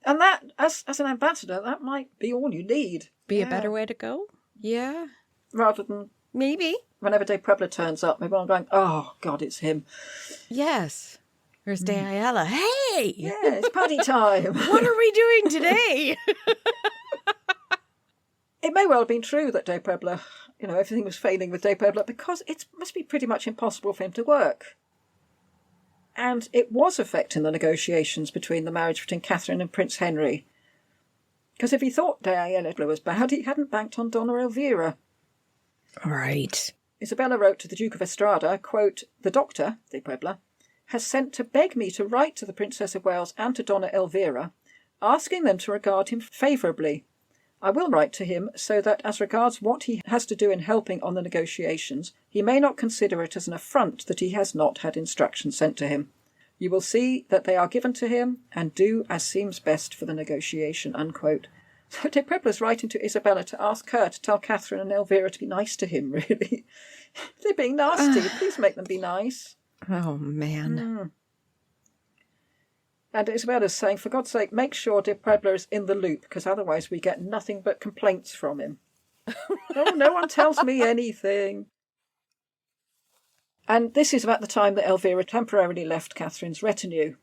And that, as an ambassador, that might be all you need. Be a better way to go? Yeah. Rather than Maybe. whenever De Puebla turns up, maybe I'm going, oh, God, it's him. Yes. Where's de Ayala? Hey! Yeah, it's party time. What are we doing today? It may well have been true that De Puebla, everything was failing with De Puebla because it must be pretty much impossible for him to work. And it was affecting the negotiations between the marriage between Catherine and Prince Henry. Because if he thought de Ayala was bad, he hadn't banked on Donna Elvira. Right. Isabella wrote to the Duke of Estrada, quote, "The doctor, De Puebla, has sent to beg me to write to the Princess of Wales and to Donna Elvira, asking them to regard him favourably. I will write to him so that as regards what he has to do in helping on the negotiations, he may not consider it as an affront that he has not had instructions sent to him. You will see that they are given to him and do as seems best for the negotiation," unquote. So De Puebla's writing to Isabella to ask her to tell Catherine and Elvira to be nice to him, really. They're being nasty. Please make them be nice. Oh, man. And Isabella's saying, for God's sake, make sure De Puebla is in the loop, because otherwise we get nothing but complaints from him. Oh, no one tells me anything. And this is about the time that Elvira temporarily left Catherine's retinue.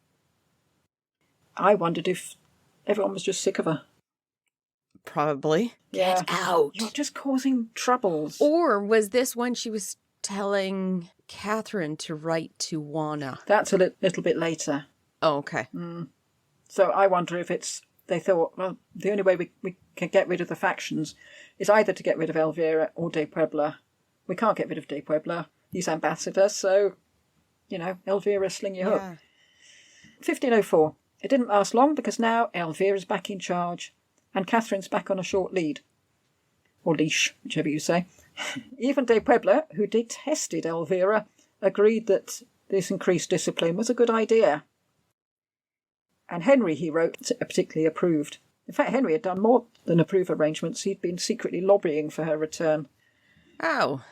I wondered if everyone was just sick of her. Probably. Yeah. Get out. You're just causing troubles. Or was this when she was telling Catherine to write to Juana? That's a little bit later. Oh, okay. So I wonder if they thought, well, the only way we can get rid of the factions is either to get rid of Elvira or De Puebla. We can't get rid of De Puebla. He's ambassador, so, Elvira, sling your hook. 1504. It didn't last long because now Elvira's back in charge and Catherine's back on a short lead. Or leash, whichever you say. Even De Puebla, who detested Elvira, agreed that this increased discipline was a good idea. And Henry, he wrote, particularly approved. In fact, Henry had done more than approve arrangements. He'd been secretly lobbying for her return. Oh.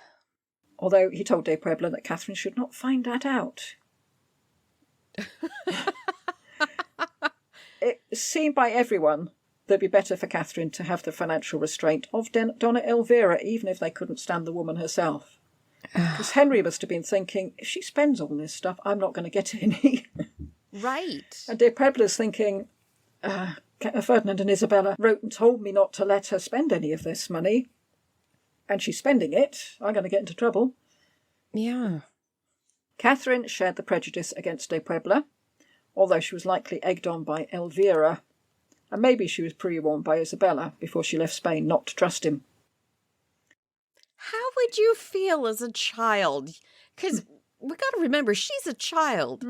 Although he told De Puebla that Catherine should not find that out. It seemed by everyone that it'd be better for Catherine to have the financial restraint of Donna Elvira, even if they couldn't stand the woman herself. Because Henry must have been thinking, if she spends all this stuff, I'm not going to get any. Right. And De Puebla's thinking, Ferdinand and Isabella wrote and told me not to let her spend any of this money. And she's spending it. I'm going to get into trouble. Yeah. Catherine shared the prejudice against De Puebla, although she was likely egged on by Elvira. And maybe she was pre-warned by Isabella before she left Spain not to trust him. How would you feel as a child? Because we got to remember, she's a child.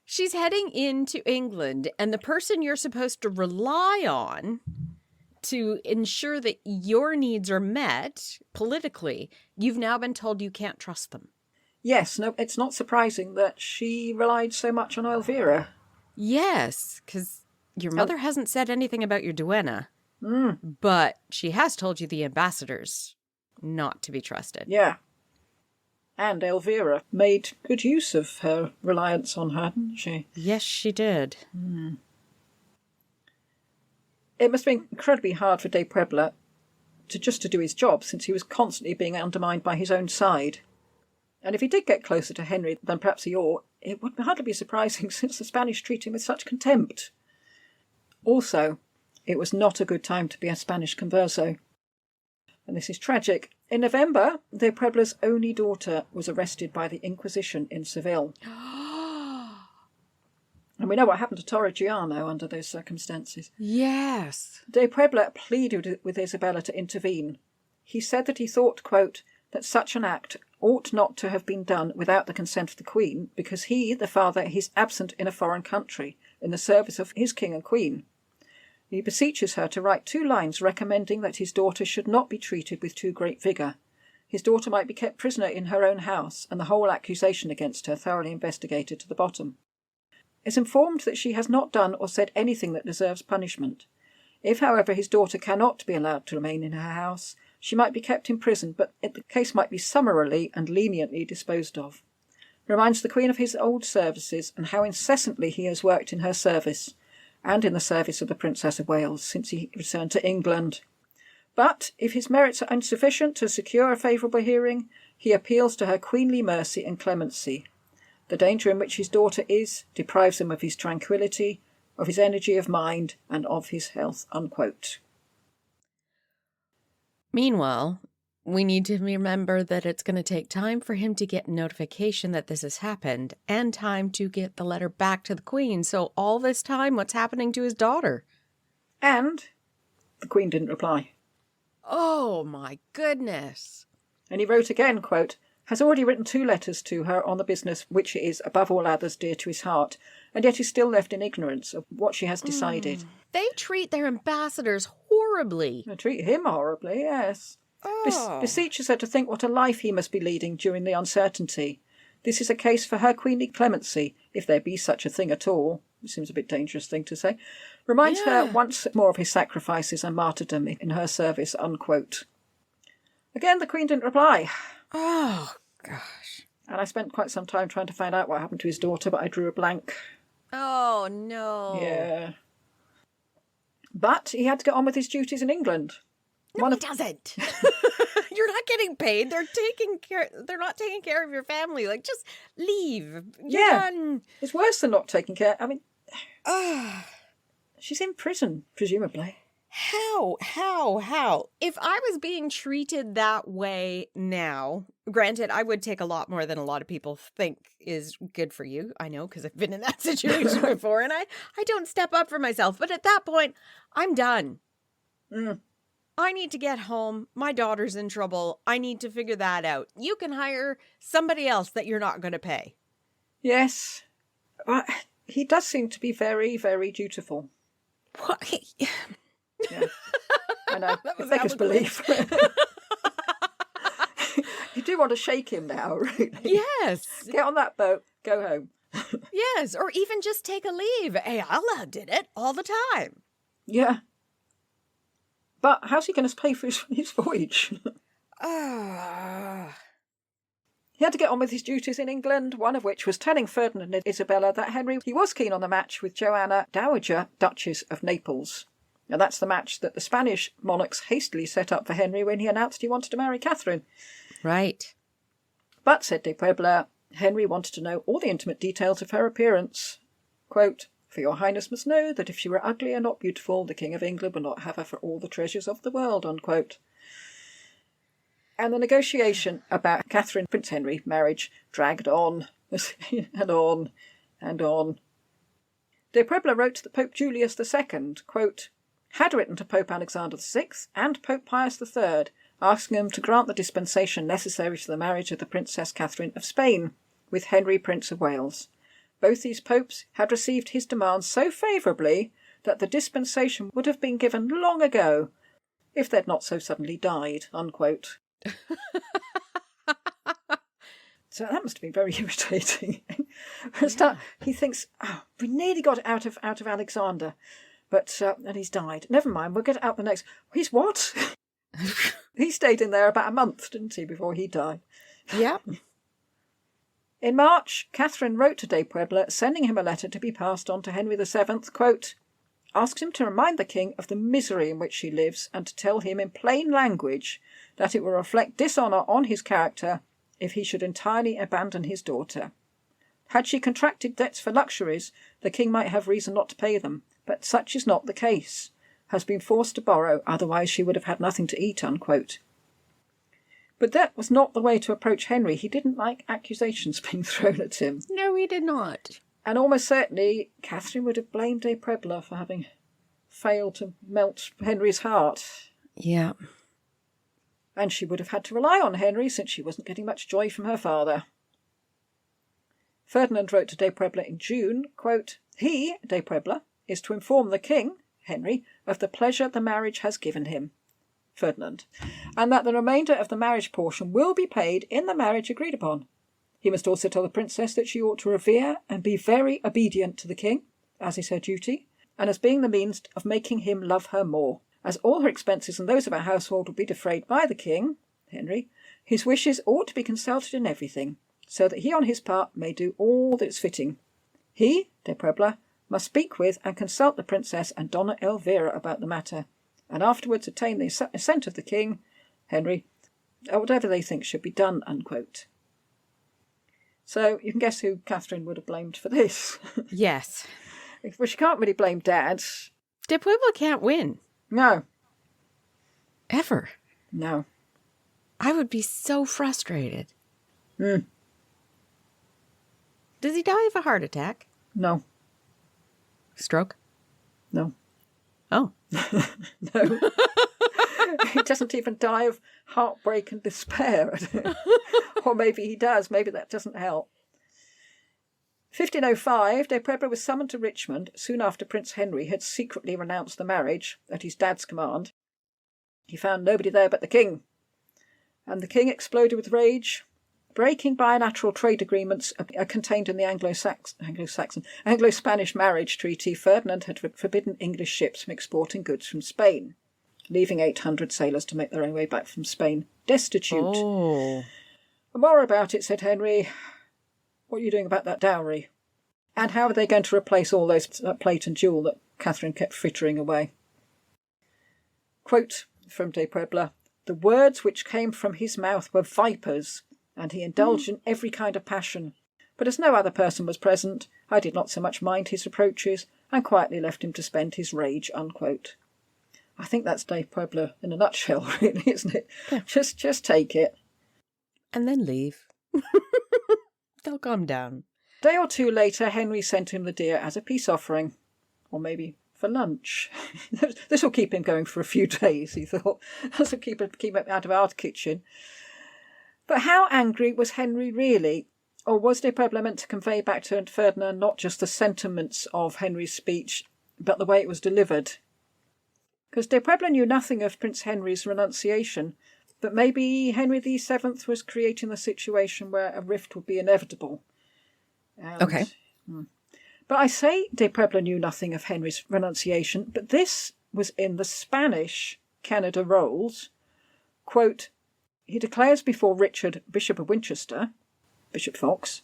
She's heading into England, and the person you're supposed to rely on to ensure that your needs are met politically, you've now been told you can't trust them. Yes, no, it's not surprising that she relied so much on Elvira. Yes, because your mother hasn't said anything about your duenna, but she has told you the ambassadors not to be trusted. Yeah. And Elvira made good use of her reliance on her, didn't she? Yes, she did. It must have been incredibly hard for De Puebla to do his job, since he was constantly being undermined by his own side. And if he did get closer to Henry than perhaps he ought, it would hardly be surprising, since the Spanish treat him with such contempt. Also, it was not a good time to be a Spanish converso. And this is tragic. In November, De Puebla's only daughter was arrested by the Inquisition in Seville. And we know what happened to Torrigiano under those circumstances. Yes. De Puebla pleaded with Isabella to intervene. He said that he thought, quote, that such an act ought not to have been done without the consent of the Queen, because he, the father, is absent in a foreign country, in the service of his king and queen. He beseeches her to write 2 lines recommending that his daughter should not be treated with too great vigour. His daughter might be kept prisoner in her own house, and the whole accusation against her thoroughly investigated to the bottom. Is informed that she has not done or said anything that deserves punishment. If, however, his daughter cannot be allowed to remain in her house, she might be kept in prison, but the case might be summarily and leniently disposed of. Reminds the Queen of his old services and how incessantly he has worked in her service, and in the service of the Princess of Wales since he returned to England. But if his merits are insufficient to secure a favourable hearing, he appeals to her queenly mercy and clemency. The danger in which his daughter is deprives him of his tranquillity, of his energy of mind, and of his health." Unquote. Meanwhile, we need to remember that it's going to take time for him to get notification that this has happened and time to get the letter back to the Queen. So all this time, what's happening to his daughter? And the Queen didn't reply. Oh, my goodness. And he wrote again, quote, "Has already written 2 letters to her on the business which is above all others dear to his heart, and yet is still left in ignorance of what she has decided." They treat their ambassadors horribly. They treat him horribly, yes. Oh. Beseeches her to think what a life he must be leading during the uncertainty. This is a case for her queenly clemency, if there be such a thing at all. It seems a bit dangerous thing to say. Reminds her once more of his sacrifices and martyrdom in her service. Unquote. Again, the Queen didn't reply. Oh, gosh. And I spent quite some time trying to find out what happened to his daughter, but I drew a blank. Oh, no. Yeah. But he had to get on with his duties in England. No, he doesn't. You're not getting paid. They're not taking care of your family. Like, just leave. You're done. It's worse than not taking care. I mean, she's in prison, presumably. How? If I was being treated that way now, granted, I would take a lot more than a lot of people think is good for you. I know, because I've been in that situation before, and I don't step up for myself. But at that point, I'm done. I need to get home. My daughter's in trouble. I need to figure that out. You can hire somebody else that you're not going to pay. Yes. But he does seem to be very, very dutiful. What? Yeah. I know. Beggars belief. You do want to shake him now, really. Yes. Get on that boat. Go home. Yes. Or even just take a leave. Ayala did it all the time. Yeah. But how's he going to pay for his voyage? He had to get on with his duties in England, one of which was telling Ferdinand and Isabella that Henry he was keen on the match with Joanna, Dowager Duchess of Naples. Now that's the match that the Spanish monarchs hastily set up for Henry when he announced he wanted to marry Catherine. Right. But, said de Puebla, Henry wanted to know all the intimate details of her appearance. Quote, "For your highness must know that if she were ugly and not beautiful, the King of England would not have her for all the treasures of the world." Unquote. And the negotiation about Catherine Prince Henry marriage dragged on and on and on. De Puebla wrote to the Pope Julius II, quote, "Had written to Pope Alexander VI and Pope Pius III, asking them to grant the dispensation necessary to the marriage of the Princess Catherine of Spain with Henry Prince of Wales. Both these popes had received his demands so favourably that the dispensation would have been given long ago if they'd not so suddenly died." Unquote. So that must have been very irritating. He thinks, we nearly got it out of Alexander, but and he's died. Never mind, we'll get it out the next. He's what? He stayed in there about a month, didn't he, before he died? Yeah. In March, Catherine wrote to de Puebla, sending him a letter to be passed on to Henry VII, quote, "Asks him to remind the king of the misery in which she lives and to tell him in plain language that it will reflect dishonour on his character if he should entirely abandon his daughter. Had she contracted debts for luxuries, the king might have reason not to pay them, but such is not the case. Has been forced to borrow, otherwise she would have had nothing to eat." Unquote. But that was not the way to approach Henry. He didn't like accusations being thrown at him. No, he did not. And almost certainly, Catherine would have blamed de Puebla for having failed to melt Henry's heart. Yeah. And she would have had to rely on Henry since she wasn't getting much joy from her father. Ferdinand wrote to de Puebla in June, quote, "He, de Puebla, is to inform the king, Henry, of the pleasure the marriage has given him, Ferdinand, and that the remainder of the marriage portion will be paid in the marriage agreed upon. He must also tell the princess that she ought to revere and be very obedient to the king, as is her duty, and as being the means of making him love her more. As all her expenses and those of her household will be defrayed by the king, Henry, his wishes ought to be consulted in everything, so that he on his part may do all that's fitting. He, de Puebla, must speak with and consult the princess and Donna Elvira about the matter, and afterwards obtain the assent of the king, Henry, whatever they think should be done, unquote. So you can guess who Catherine would have blamed for this. Yes. Well, she can't really blame Dad. De Puebla can't win. No. Ever. No. I would be so frustrated. Mm. Does he die of a heart attack? No. Stroke? No. Oh. No. He doesn't even die of heartbreak and despair. Or maybe he does. Maybe that doesn't help. 1505, de Puebla was summoned to Richmond soon after Prince Henry had secretly renounced the marriage at his dad's command. He found nobody there but the king, and the king exploded with rage. Breaking bilateral trade agreements contained in the Anglo-Spanish marriage treaty, Ferdinand had forbidden English ships from exporting goods from Spain, leaving 800 sailors to make their own way back from Spain destitute. Oh. More about it, said Henry. What are you doing about that dowry? And how are they going to replace all those plate and jewel that Catherine kept frittering away? Quote from de Puebla, "The words which came from his mouth were vipers, and he indulged in every kind of passion. But as no other person was present, I did not so much mind his reproaches, and quietly left him to spend his rage," unquote. I think that's de Puebla in a nutshell, really, isn't it? Yeah. Just take it. And then leave. They'll calm down. A day or two later, Henry sent him the deer as a peace offering. Or maybe for lunch. This will keep him going for a few days, he thought. This will keep him out of our kitchen. But how angry was Henry really? Or was de Puebla meant to convey back to Ferdinand not just the sentiments of Henry's speech, but the way it was delivered? Because de Puebla knew nothing of Prince Henry's renunciation, but maybe Henry VII was creating the situation where a rift would be inevitable. Okay. But I say de Puebla knew nothing of Henry's renunciation, but this was in the Spanish Canada rolls. Quote, he declares before Richard, Bishop of Winchester, Bishop Fox,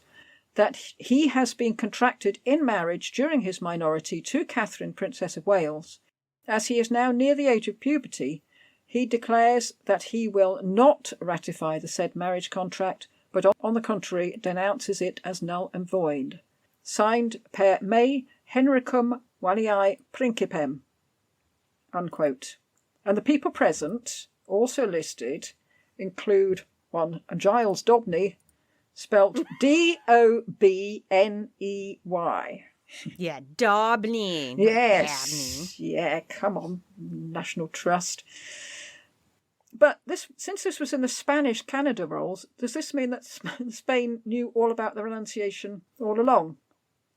that he has been contracted in marriage during his minority to Catherine, Princess of Wales. As he is now near the age of puberty, he declares that he will not ratify the said marriage contract, but on the contrary denounces it as null and void. Signed per me Henricum Walii Principem, unquote. And the people present, also listed, include one Giles Dobney, spelt Dobney. Yeah, Dobney. Yes. Yeah, come on, National Trust. But since this was in the Spanish Canada rolls, does this mean that Spain knew all about the renunciation all along?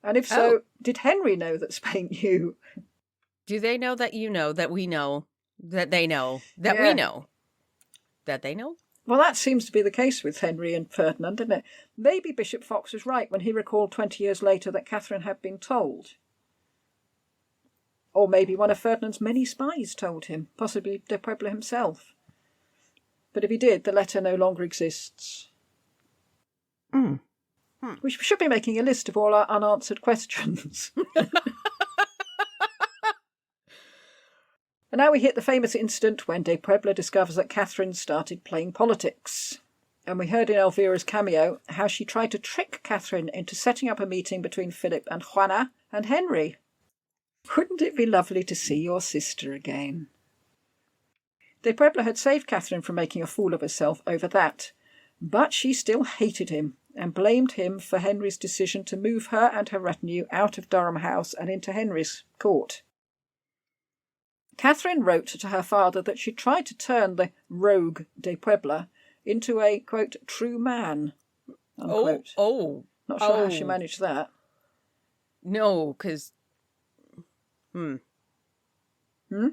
And if so, did Henry know that Spain knew? Do they know that you know, that we know, that they know, that we know, that they know? Well, that seems to be the case with Henry and Ferdinand, doesn't it? Maybe Bishop Fox was right when he recalled 20 years later that Catherine had been told. Or maybe one of Ferdinand's many spies told him, possibly de Puebla himself. But if he did, the letter no longer exists. We should be making a list of all our unanswered questions. And now we hit the famous incident when de Puebla discovers that Catherine started playing politics. And we heard in Elvira's cameo how she tried to trick Catherine into setting up a meeting between Philip and Juana and Henry. Wouldn't it be lovely to see your sister again? De Puebla had saved Catherine from making a fool of herself over that, but she still hated him and blamed him for Henry's decision to move her and her retinue out of Durham House and into Henry's court. Catherine wrote to her father that she tried to turn the rogue de Puebla into a, quote, true man, unquote. Not sure how she managed that. No, because... Hmm?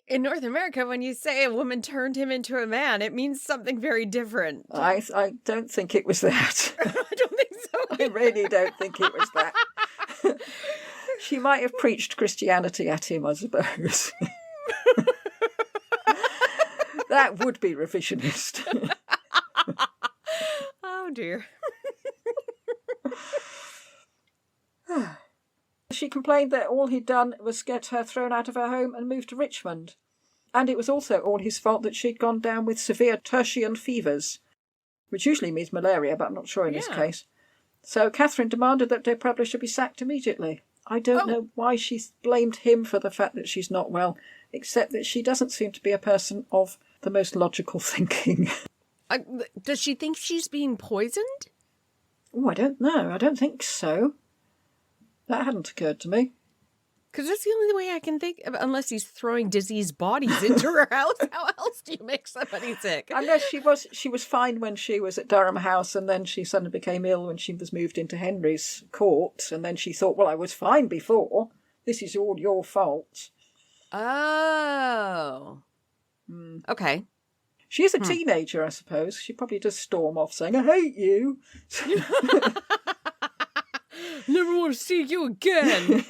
In North America, when you say a woman turned him into a man, it means something very different. I don't think it was that. I don't think so. I really don't think it was that. She might have preached Christianity at him, I suppose. That would be revisionist. Oh, dear. She complained that all he'd done was get her thrown out of her home and moved to Richmond. And it was also all his fault that she'd gone down with severe tertian fevers, which usually means malaria, but I'm not sure in this case. So Katherine demanded that de Puebla should be sacked immediately. I don't know why she's blamed him for the fact that she's not well, except that she doesn't seem to be a person of the most logical thinking. Does she think she's being poisoned? Oh, I don't know. I don't think so. That hadn't occurred to me. Because that's the only way I can think of, unless he's throwing diseased bodies into her house. How else do you make somebody sick? Unless she was fine when she was at Durham House, and then she suddenly became ill when she was moved into Henry's court, and then she thought, well, I was fine before. This is all your fault. Oh. Okay. She's a teenager, I suppose. She probably does storm off saying, I hate you. Never want to see you again.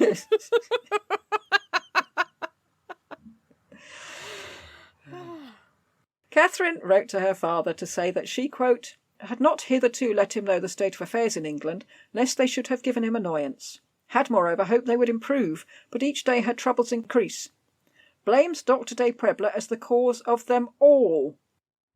Catherine wrote to her father to say that she, quote, had not hitherto let him know the state of affairs in England, lest they should have given him annoyance. Had, moreover, hoped they would improve, but each day her troubles increase. Blames Dr. de Puebla as the cause of them all.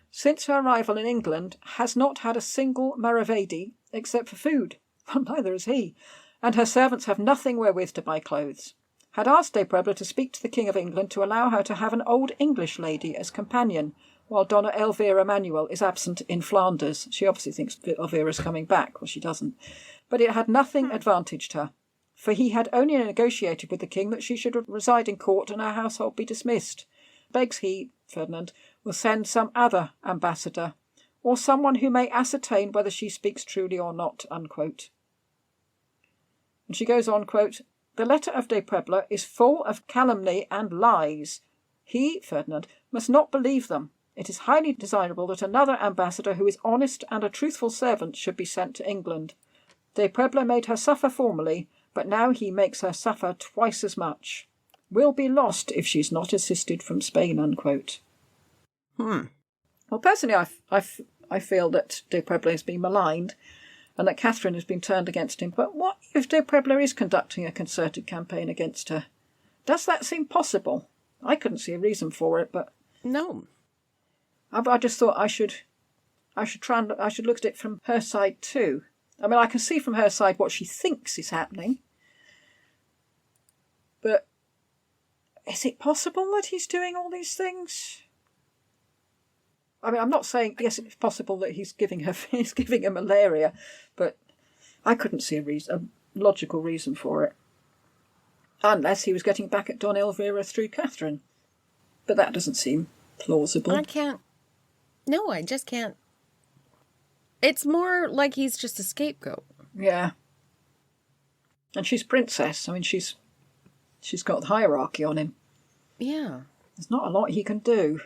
Since her arrival in England, has not had a single maravedi except for food. Well, neither has he, and her servants have nothing wherewith to buy clothes. Had asked de Puebla to speak to the King of England to allow her to have an old English lady as companion, while Donna Elvira Manuel is absent in Flanders. She obviously thinks Elvira's coming back, well, she doesn't. But it had nothing advantaged her, for he had only negotiated with the king that she should reside in court and her household be dismissed. Begs he, Ferdinand, will send some other ambassador, or someone who may ascertain whether she speaks truly or not, unquote. And she goes on, quote, the letter of de Puebla is full of calumny and lies. He, Ferdinand, must not believe them. It is highly desirable that another ambassador who is honest and a truthful servant should be sent to England. De Puebla made her suffer formerly, but now he makes her suffer twice as much. Will be lost if she's not assisted from Spain, unquote. Well, personally, I feel that de Puebla has been maligned and that Catherine has been turned against him. But what if de Puebla is conducting a concerted campaign against her? Does that seem possible? I couldn't see a reason for it, but no. I just thought I should look at it from her side too. I mean, I can see from her side what she thinks is happening, but is it possible that he's doing all these things? I mean, I'm not saying, yes, it's possible that he's giving her malaria, but I couldn't see a logical reason for it. Unless he was getting back at Don Elvira through Catherine. But that doesn't seem plausible. I just can't. It's more like he's just a scapegoat. Yeah. And she's princess. I mean, she's got hierarchy on him. Yeah. There's not a lot he can do.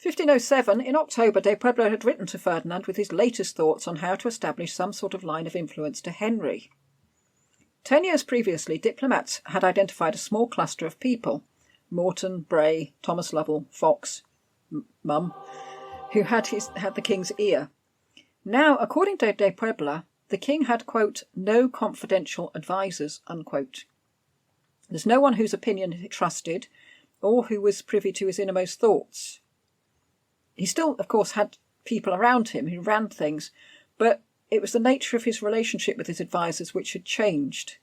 1507, in October, de Puebla had written to Ferdinand with his latest thoughts on how to establish some sort of line of influence to Henry. 10 years previously, diplomats had identified a small cluster of people, Morton, Bray, Thomas Lovell, Fox, Mum, who had the king's ear. Now, according to de Puebla, the king had, quote, no confidential advisers, unquote. There's no one whose opinion he trusted or who was privy to his innermost thoughts. He still, of course, had people around him who ran things, but it was the nature of his relationship with his advisers which had changed.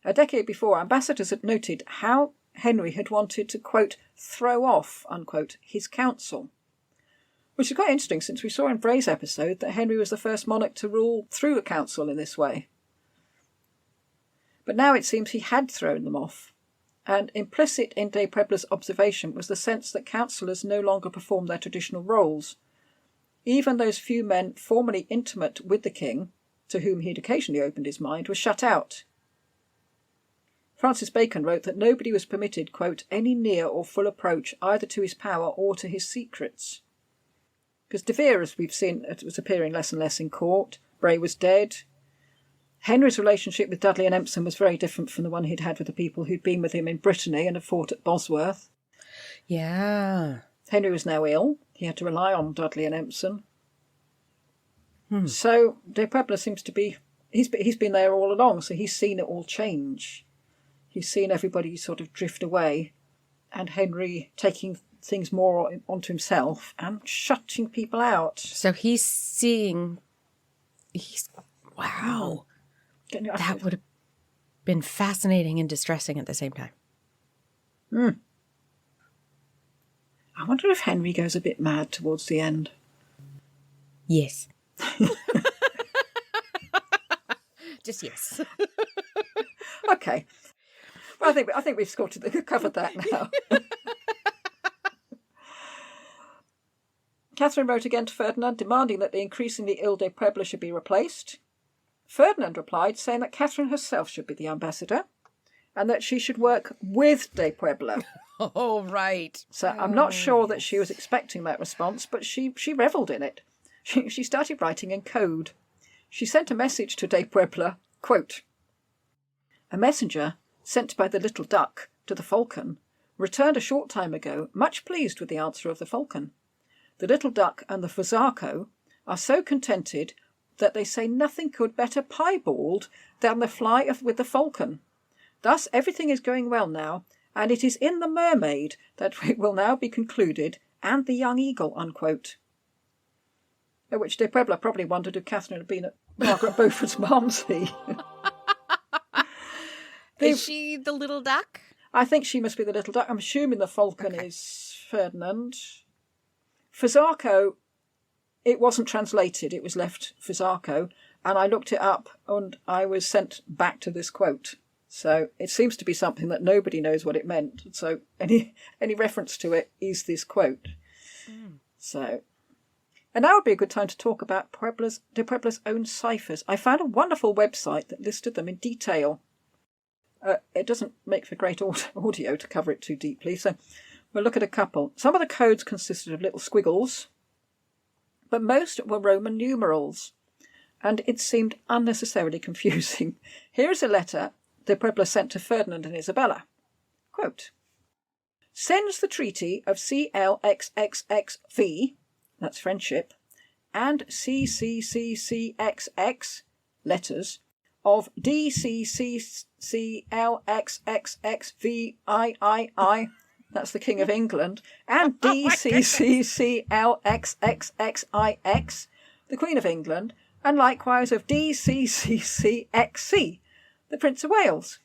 A decade before, ambassadors had noted how Henry had wanted to, quote, throw off, unquote, his council. Which is quite interesting, since we saw in Bray's episode that Henry was the first monarch to rule through a council in this way. But now it seems he had thrown them off, and implicit in de Puebla's observation was the sense that councillors no longer perform their traditional roles. Even those few men formerly intimate with the king, to whom he had occasionally opened his mind, was shut out. Francis Bacon wrote that nobody was permitted, quote, any near or full approach either to his power or to his secrets. Because De Vere, as we've seen, it was appearing less and less in court. Bray was dead. Henry's relationship with Dudley and Empson was very different from the one he'd had with the people who'd been with him in Brittany and had fought at Bosworth. Yeah. Henry was now ill. He had to rely on Dudley and Empson. So de Puebla seems to be... He's been there all along, so he's seen it all change. He's seen everybody sort of drift away, and Henry taking things more onto himself and shutting people out. So he's seeing... Wow. That would have been fascinating and distressing at the same time. I wonder if Henry goes a bit mad towards the end. Yes. Just yes. Okay. Well, I think we've covered that now. Catherine wrote again to Ferdinand, demanding that the increasingly ill de Puebla should be replaced. Ferdinand replied, saying that Catherine herself should be the ambassador, and that she should work with de Puebla. Oh, right. So I'm not sure that she was expecting that response, but she revelled in it. She started writing in code. She sent a message to de Puebla, quote, a messenger sent by the little duck to the falcon returned a short time ago, much pleased with the answer of the falcon. The little duck and the fusarco are so contented that they say nothing could better piebald than the fly with the falcon. Thus everything is going well now, and it is in the mermaid that it will now be concluded, and the young eagle, unquote. At which de Puebla probably wondered if Catherine had been at Margaret Beaufort's Malmsey. Is she the little duck? I think she must be the little duck. I'm assuming the falcon is Ferdinand. Fusarco, it wasn't translated. It was left Fusarco. And I looked it up and I was sent back to this quote. So it seems to be something that nobody knows what it meant. So any reference to it is this quote. So, and now would be a good time to talk about de Puebla's own ciphers. I found a wonderful website that listed them in detail. It doesn't make for great audio to cover it too deeply, so we'll look at a couple. Some of the codes consisted of little squiggles, but most were Roman numerals, and it seemed unnecessarily confusing. Here is a letter de Puebla sent to Ferdinand and Isabella. Quote, sends the treaty of CLXXXV, that's friendship, and CCCCXX, letters, of DCCCLXXXVIII, that's the King of England, and DCCCLXXXIX, the Queen of England, and likewise of DCCCXC, the Prince of Wales.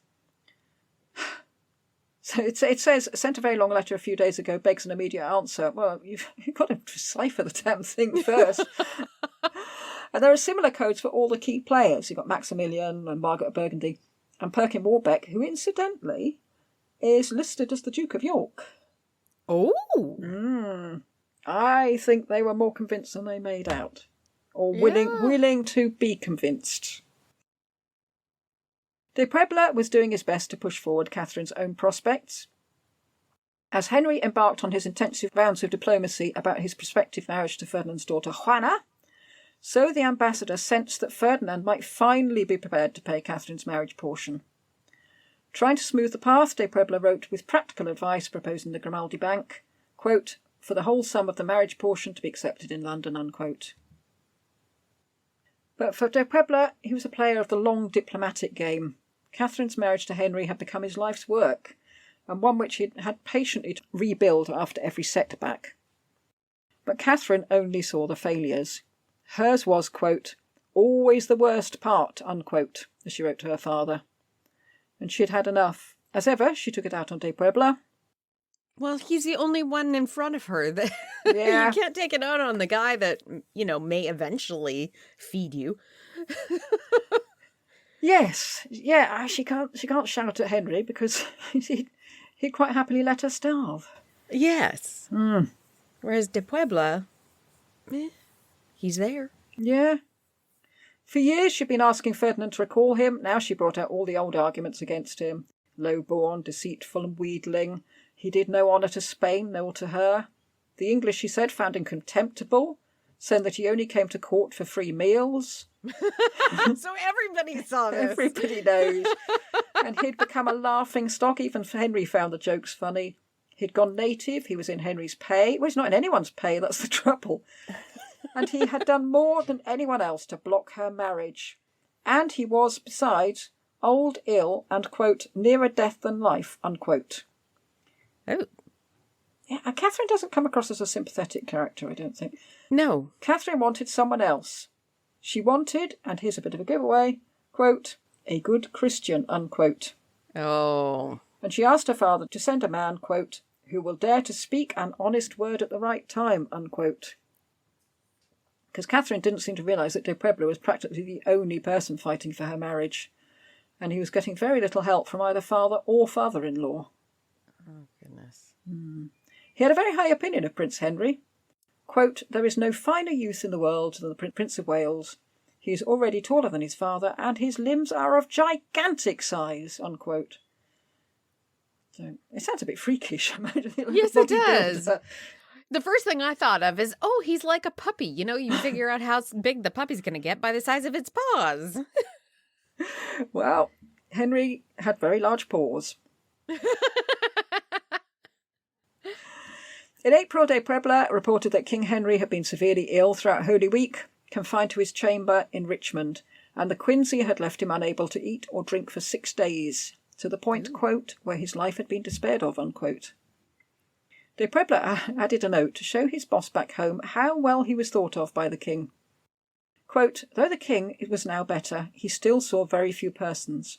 So it says, sent a very long letter a few days ago, begs an immediate answer. Well, you've got to decipher the damn thing first. And there are similar codes for all the key players. You've got Maximilian and Margaret of Burgundy and Perkin Warbeck, who incidentally is listed as the Duke of York. Oh! I think they were more convinced than they made out. Or willing to be convinced. De Puebla was doing his best to push forward Catherine's own prospects. As Henry embarked on his intensive rounds of diplomacy about his prospective marriage to Ferdinand's daughter Juana, so the ambassador sensed that Ferdinand might finally be prepared to pay Catherine's marriage portion. Trying to smooth the path, de Puebla wrote with practical advice proposing the Grimaldi Bank, quote, for the whole sum of the marriage portion to be accepted in London, unquote. But for de Puebla, he was a player of the long diplomatic game. Catherine's marriage to Henry had become his life's work, and one which he had patiently to rebuild after every setback. But Catherine only saw the failures. Hers was, quote, always the worst part, unquote, as she wrote to her father. And she had had enough. As ever, she took it out on de Puebla. Well, he's the only one in front of her. That Yeah. You can't take it out on the guy that, may eventually feed you. Yes, yeah, she can't shout at Henry because he'd quite happily let her starve. Yes. Whereas de Puebla, he's there. Yeah. For years she'd been asking Ferdinand to recall him. Now she brought out all the old arguments against him. Low-born, deceitful and wheedling. He did no honour to Spain, nor to her. The English, she said, found him contemptible, saying that he only came to court for free meals. So everybody saw this. Everybody knows. And he'd become a laughing stock. Even Henry found the jokes funny. He'd gone native. He was in Henry's pay. Well, he's not in anyone's pay. That's the trouble. And he had done more than anyone else to block her marriage. And he was, besides, old, ill, and, quote, nearer death than life, unquote. Oh. Yeah, and Catherine doesn't come across as a sympathetic character, I don't think. No. Catherine wanted someone else. She wanted, and here's a bit of a giveaway, quote, a good Christian, unquote. Oh. And she asked her father to send a man, quote, who will dare to speak an honest word at the right time, unquote. Because Catherine didn't seem to realise that de Puebla was practically the only person fighting for her marriage, and he was getting very little help from either father or father-in-law. Oh, goodness. He had a very high opinion of Prince Henry. Quote, there is no finer youth in the world than the Prince of Wales. He is already taller than his father, and his limbs are of gigantic size, unquote. So it sounds a bit freakish. Yes, it does. The first thing I thought of is, oh, he's like a puppy. You know, you figure out how big the puppy's going to get by the size of its paws. Well, Henry had very large paws. In April, de Puebla reported that King Henry had been severely ill throughout Holy Week, confined to his chamber in Richmond, and the quinsy had left him unable to eat or drink for 6 days, to the point, quote, where his life had been despaired of, unquote. De Puebla added a note to show his boss back home how well he was thought of by the king. Quote, though the king was now better, he still saw very few persons.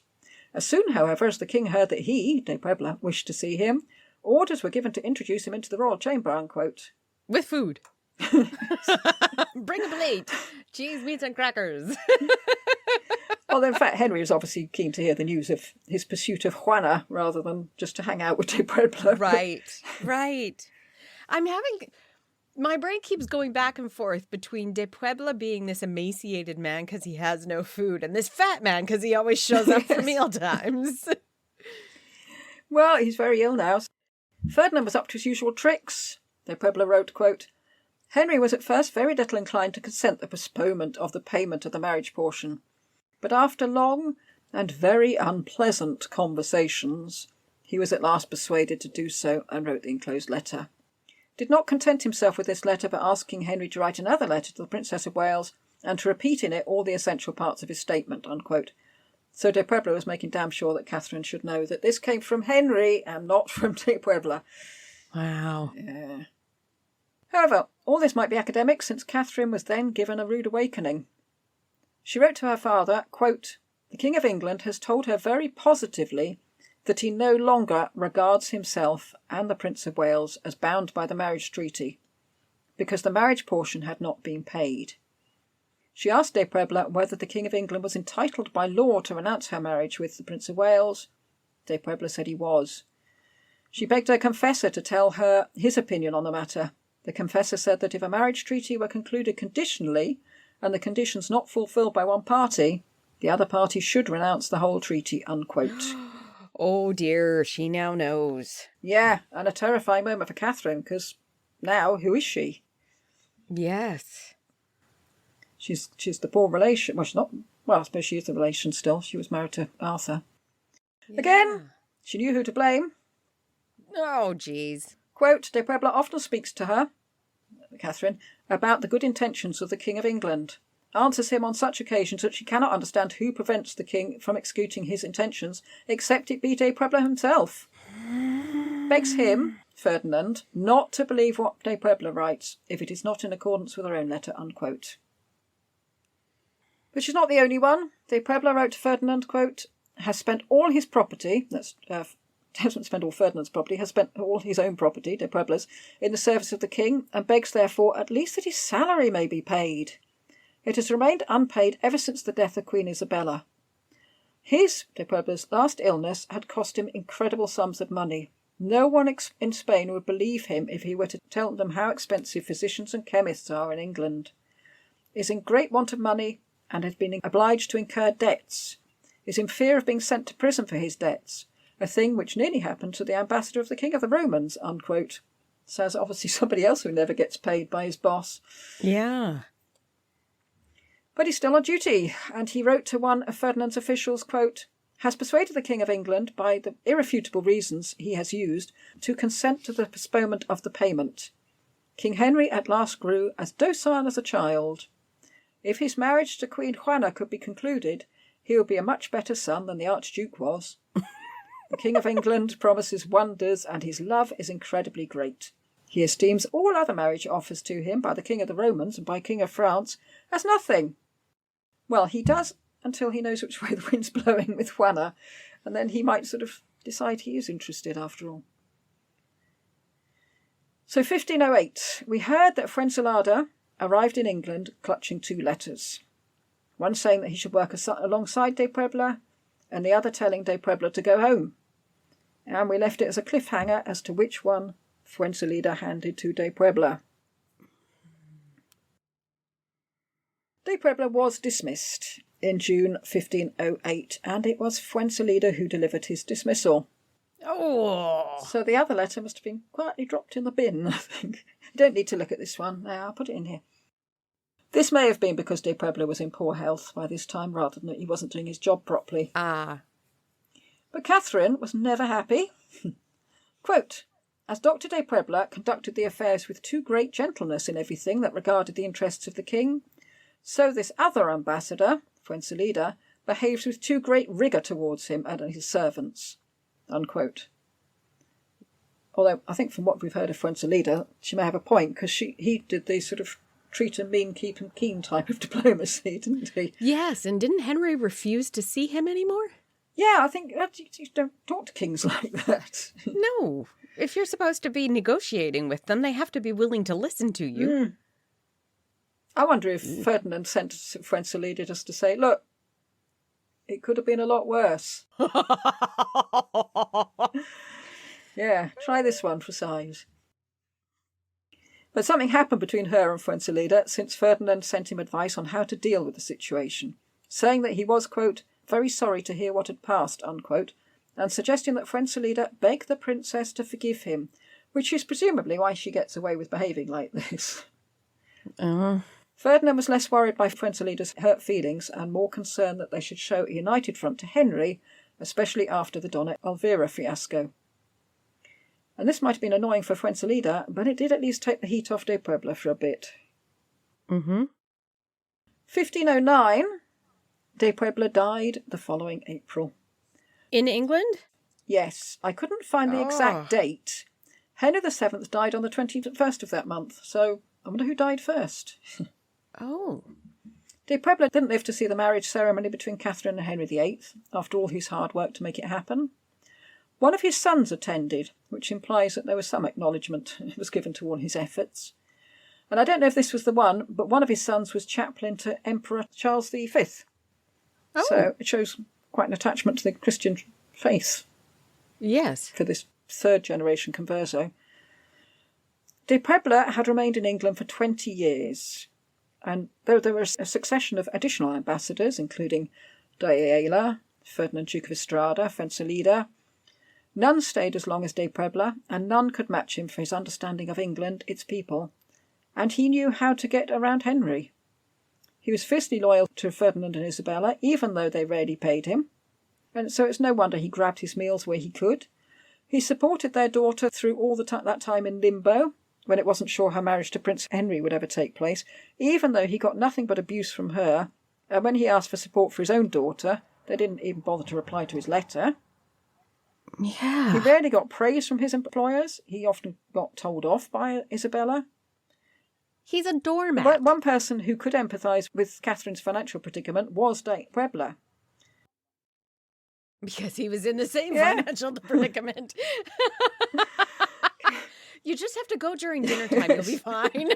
As soon, however, as the king heard that he, de Puebla, wished to see him, orders were given to introduce him into the royal chamber, unquote. With food. Bring a plate. Cheese, meats and crackers. Well, in fact, Henry was obviously keen to hear the news of his pursuit of Juana rather than just to hang out with de Puebla. Right, right. My brain keeps going back and forth between de Puebla being this emaciated man because he has no food and this fat man because he always shows up for meal times. Well, he's very ill now. Ferdinand was up to his usual tricks. De Puebla wrote, quote, Henry was at first very little inclined to consent the postponement of the payment of the marriage portion. But after long and very unpleasant conversations, he was at last persuaded to do so and wrote the enclosed letter. Did not content himself with this letter, but asking Henry to write another letter to the Princess of Wales and to repeat in it all the essential parts of his statement, unquote. So de Puebla was making damn sure that Catherine should know that this came from Henry and not from de Puebla. Wow. Yeah. However, all this might be academic, since Catherine was then given a rude awakening. She wrote to her father, quote, the King of England has told her very positively that he no longer regards himself and the Prince of Wales as bound by the marriage treaty, because the marriage portion had not been paid. She asked de Puebla whether the King of England was entitled by law to renounce her marriage with the Prince of Wales. De Puebla said he was. She begged her confessor to tell her his opinion on the matter. The confessor said that if a marriage treaty were concluded conditionally, and the conditions not fulfilled by one party, the other party should renounce the whole treaty, unquote. Oh dear, she now knows. Yeah, and a terrifying moment for Catherine, because now, who is she? Yes. She's the poor relation. Well, she's not. Well, I suppose she is the relation still. She was married to Arthur. Yeah. Again, she knew who to blame. Oh, jeez. Quote, de Puebla often speaks to her, Catherine, about the good intentions of the King of England. Answers him on such occasions that she cannot understand who prevents the king from executing his intentions, except it be de Puebla himself. Begs him, Ferdinand, not to believe what de Puebla writes, if it is not in accordance with her own letter, unquote. But she's not the only one. De Puebla wrote to Ferdinand, quote, has spent all his property, hasn't spent all Ferdinand's property, has spent all his own property, de Puebla's, in the service of the king, and begs therefore at least that his salary may be paid. It has remained unpaid ever since the death of Queen Isabella. His, de Puebla's, last illness had cost him incredible sums of money. No one in Spain would believe him if he were to tell them how expensive physicians and chemists are in England. Is in great want of money, and has been obliged to incur debts, is in fear of being sent to prison for his debts, a thing which nearly happened to the ambassador of the King of the Romans, unquote. So there's obviously somebody else who never gets paid by his boss. Yeah. But he's still on duty, and he wrote to one of Ferdinand's officials, quote, has persuaded the King of England, by the irrefutable reasons he has used, to consent to the postponement of the payment. King Henry at last grew as docile as a child. If his marriage to Queen Juana could be concluded, he would be a much better son than the Archduke was. The King of England promises wonders, and his love is incredibly great. He esteems all other marriage offers to him by the King of the Romans and by King of France as nothing. Well, he does until he knows which way the wind's blowing with Juana, and then he might sort of decide he is interested after all. So 1508, we heard that Fuensalida arrived in England clutching 2 letters. One saying that he should work alongside de Puebla, and the other telling de Puebla to go home. And we left it as a cliffhanger as to which one Fuensalida handed to de Puebla. De Puebla was dismissed in June 1508, and it was Fuensalida who delivered his dismissal. Oh! So the other letter must have been quietly dropped in the bin, I think. You don't need to look at this one. Now, I'll put it in here. This may have been because de Puebla was in poor health by this time, rather than that he wasn't doing his job properly. Ah. But Katherine was never happy. Quote, as Dr. de Puebla conducted the affairs with too great gentleness in everything that regarded the interests of the king, so this other ambassador, Fuensalida, behaves with too great rigour towards him and his servants. Unquote. Although I think from what we've heard of Fuensalida, she may have a point, because he did the sort of treat 'em mean, keep 'em keen type of diplomacy, didn't he? Yes, and didn't Henry refuse to see him anymore? Yeah, I think you don't talk to kings like that. No. If you're supposed to be negotiating with them, they have to be willing to listen to you. I wonder if Ferdinand sent Fuensalida just to say, look, it could have been a lot worse. Yeah, try this one for size. But something happened between her and Fuensalida since Ferdinand sent him advice on how to deal with the situation, saying that he was, quote, very sorry to hear what had passed, unquote, and suggesting that Fuensalida beg the princess to forgive him, which is presumably why she gets away with behaving like this. Ferdinand was less worried by Fuensalida's hurt feelings and more concerned that they should show a united front to Henry, especially after the Donna Elvira fiasco. And this might have been annoying for Fuensalida, but it did at least take the heat off de Puebla for a bit. 1509, de Puebla died the following April. In England? Yes, I couldn't find the exact date. Henry VII died on the 21st of that month, so I wonder who died first. De Puebla didn't live to see the marriage ceremony between Catherine and Henry VIII, after all his hard work to make it happen. One of his sons attended, which implies that there was some acknowledgement was given to all his efforts. And I don't know if this was the one, but one of his sons was chaplain to Emperor Charles V. So it shows quite an attachment to the Christian faith. Yes. For this third-generation converso. De Puebla had remained in England for 20 years, and though there was a succession of additional ambassadors, including Ayala, Ferdinand Duke of Estrada, Fuensalida, none stayed as long as de Puebla, and none could match him for his understanding of England, its people, and he knew how to get around Henry. He was fiercely loyal to Ferdinand and Isabella, even though they rarely paid him, and so it's no wonder he grabbed his meals where he could. He supported their daughter through all that time in limbo, when it wasn't sure her marriage to Prince Henry would ever take place, even though he got nothing but abuse from her, and when he asked for support for his own daughter, they didn't even bother to reply to his letter. Yeah. He rarely got praise from his employers. He often got told off by Isabella. He's a doormat. But one person who could empathise with Catherine's financial predicament was de Puebla. Because he was in the same financial predicament. You just have to go during dinner time. You'll be fine.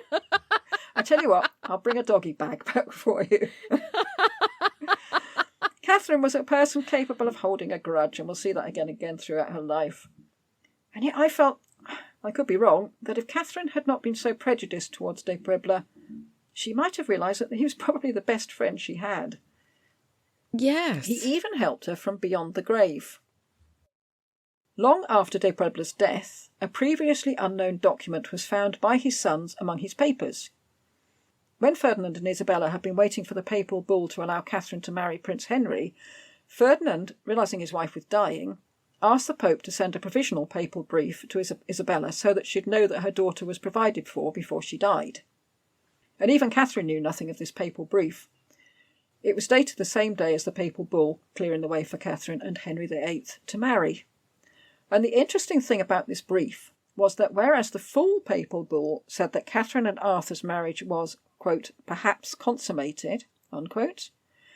I tell you what, I'll bring a doggy bag back for you. Catherine was a person capable of holding a grudge, and we'll see that again throughout her life. And yet I felt, I could be wrong, that if Catherine had not been so prejudiced towards de Puebla, she might have realised that he was probably the best friend she had. Yes. He even helped her from beyond the grave. Long after de Puebla's death, a previously unknown document was found by his sons among his papers. When Ferdinand and Isabella had been waiting for the papal bull to allow Catherine to marry Prince Henry, Ferdinand, realising his wife was dying, asked the Pope to send a provisional papal brief to Isabella so that she'd know that her daughter was provided for before she died. And even Catherine knew nothing of this papal brief. It was dated the same day as the papal bull, clearing the way for Catherine and Henry VIII to marry. And the interesting thing about this brief was that whereas the full papal bull said that Catherine and Arthur's marriage was, quote, perhaps consummated, unquote,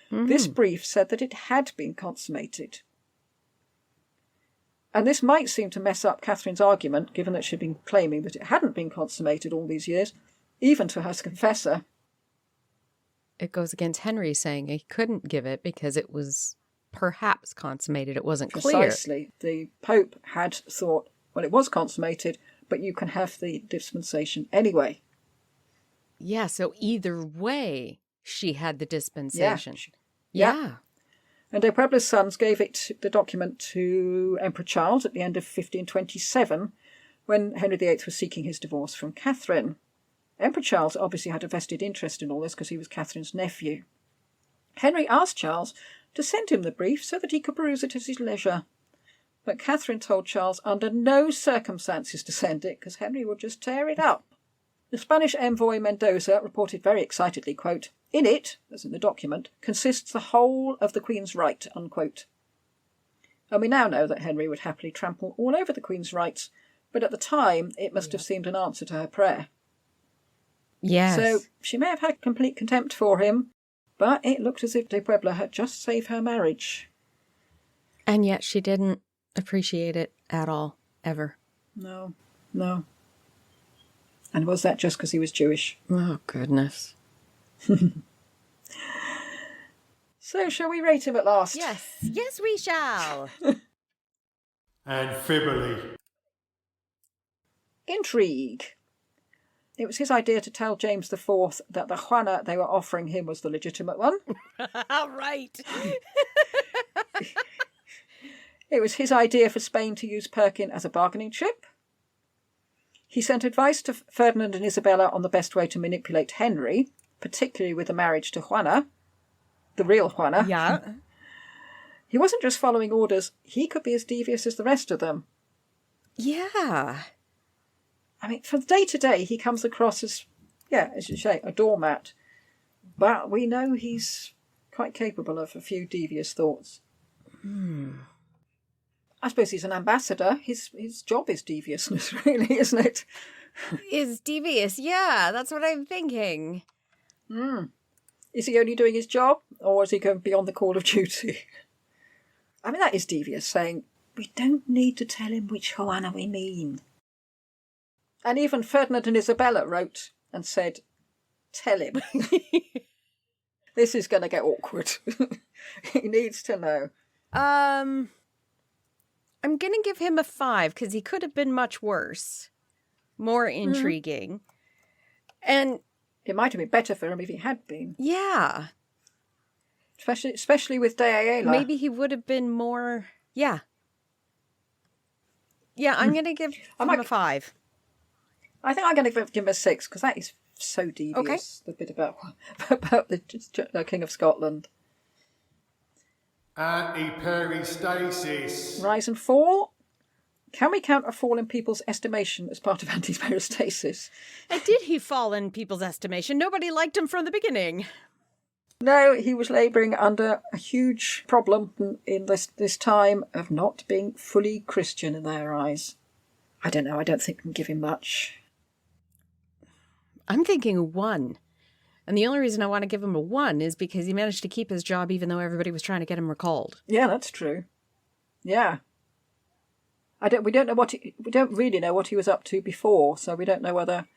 this brief said that it had been consummated. And this might seem to mess up Catherine's argument, given that she'd been claiming that it hadn't been consummated all these years, even to her confessor. It goes against Henry saying he couldn't give it because it was perhaps consummated. It wasn't clear. Precisely. The Pope had thought, well, it was consummated, but you can have the dispensation anyway. Yeah, so either way, she had the dispensation. Yeah. And de Puebla's sons gave the document to Emperor Charles at the end of 1527, when Henry VIII was seeking his divorce from Catherine. Emperor Charles obviously had a vested interest in all this because he was Catherine's nephew. Henry asked Charles to send him the brief so that he could peruse it at his leisure. But Catherine told Charles under no circumstances to send it because Henry would just tear it up. The Spanish envoy Mendoza reported very excitedly, quote, in it, as in the document, consists the whole of the Queen's right, unquote. And we now know that Henry would happily trample all over the Queen's rights, but at the time it must have seemed an answer to her prayer. Yes. So she may have had complete contempt for him, but it looked as if de Puebla had just saved her marriage. And yet she didn't appreciate it at all, ever. No. And was that just because he was Jewish? Oh, goodness. So, shall we rate him at last? Yes, we shall. Amphibole. Intrigue. It was his idea to tell James IV that the Juana they were offering him was the legitimate one. Right. It was his idea for Spain to use Perkin as a bargaining chip. He sent advice to Ferdinand and Isabella on the best way to manipulate Henry, particularly with the marriage to Juana, the real Juana. Yeah. He wasn't just following orders, he could be as devious as the rest of them. Yeah. I mean, from day to day, he comes across as, as you say, a doormat. But we know he's quite capable of a few devious thoughts. I suppose he's an ambassador. His job is deviousness, really, isn't it? Is devious. Yeah, that's what I'm thinking. Is he only doing his job, or is he going beyond the call of duty? I mean, that is devious, saying, we don't need to tell him which Juana we mean. And even Ferdinand and Isabella wrote and said, tell him. This is going to get awkward. He needs to know. I'm going to give him a 5 because he could have been much worse. More intriguing. And it might have been better for him if he had been. Yeah. Especially with de Ayala. Maybe he would have been more... Yeah. Yeah, I'm going to give him a 5. I think I'm going to give him a 6 because that is so devious. Okay. The bit about the King of Scotland. Anti-peristasis. Rise and fall. Can we count a fall in people's estimation as part of anti-peristasis? And did he fall in people's estimation? Nobody liked him from the beginning. No, he was labouring under a huge problem in this time of not being fully Christian in their eyes. I don't know. I don't think we can give him much. I'm thinking 1. And the only reason I want to give him a 1 is because he managed to keep his job even though everybody was trying to get him recalled. Yeah, that's true. Yeah. We don't really know what he was up to before, so we don't know whether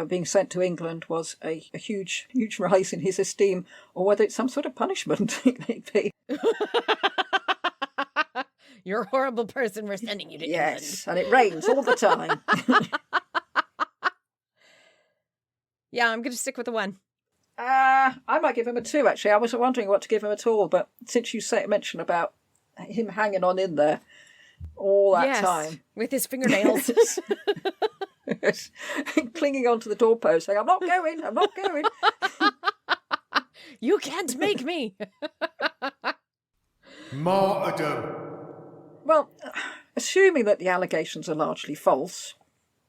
being sent to England was a huge rise in his esteem, or whether it's some sort of punishment. It may be. You're a horrible person. We're sending you to England. Yes, and it rains all the time. Yeah, I'm going to stick with the 1. I might give him a 2, actually. I wasn't wondering what to give him at all, but since you mentioned about him hanging on in there all that time. With his fingernails. Clinging onto the doorpost, saying, I'm not going. You can't make me. Martyrdom. Well, assuming that the allegations are largely false,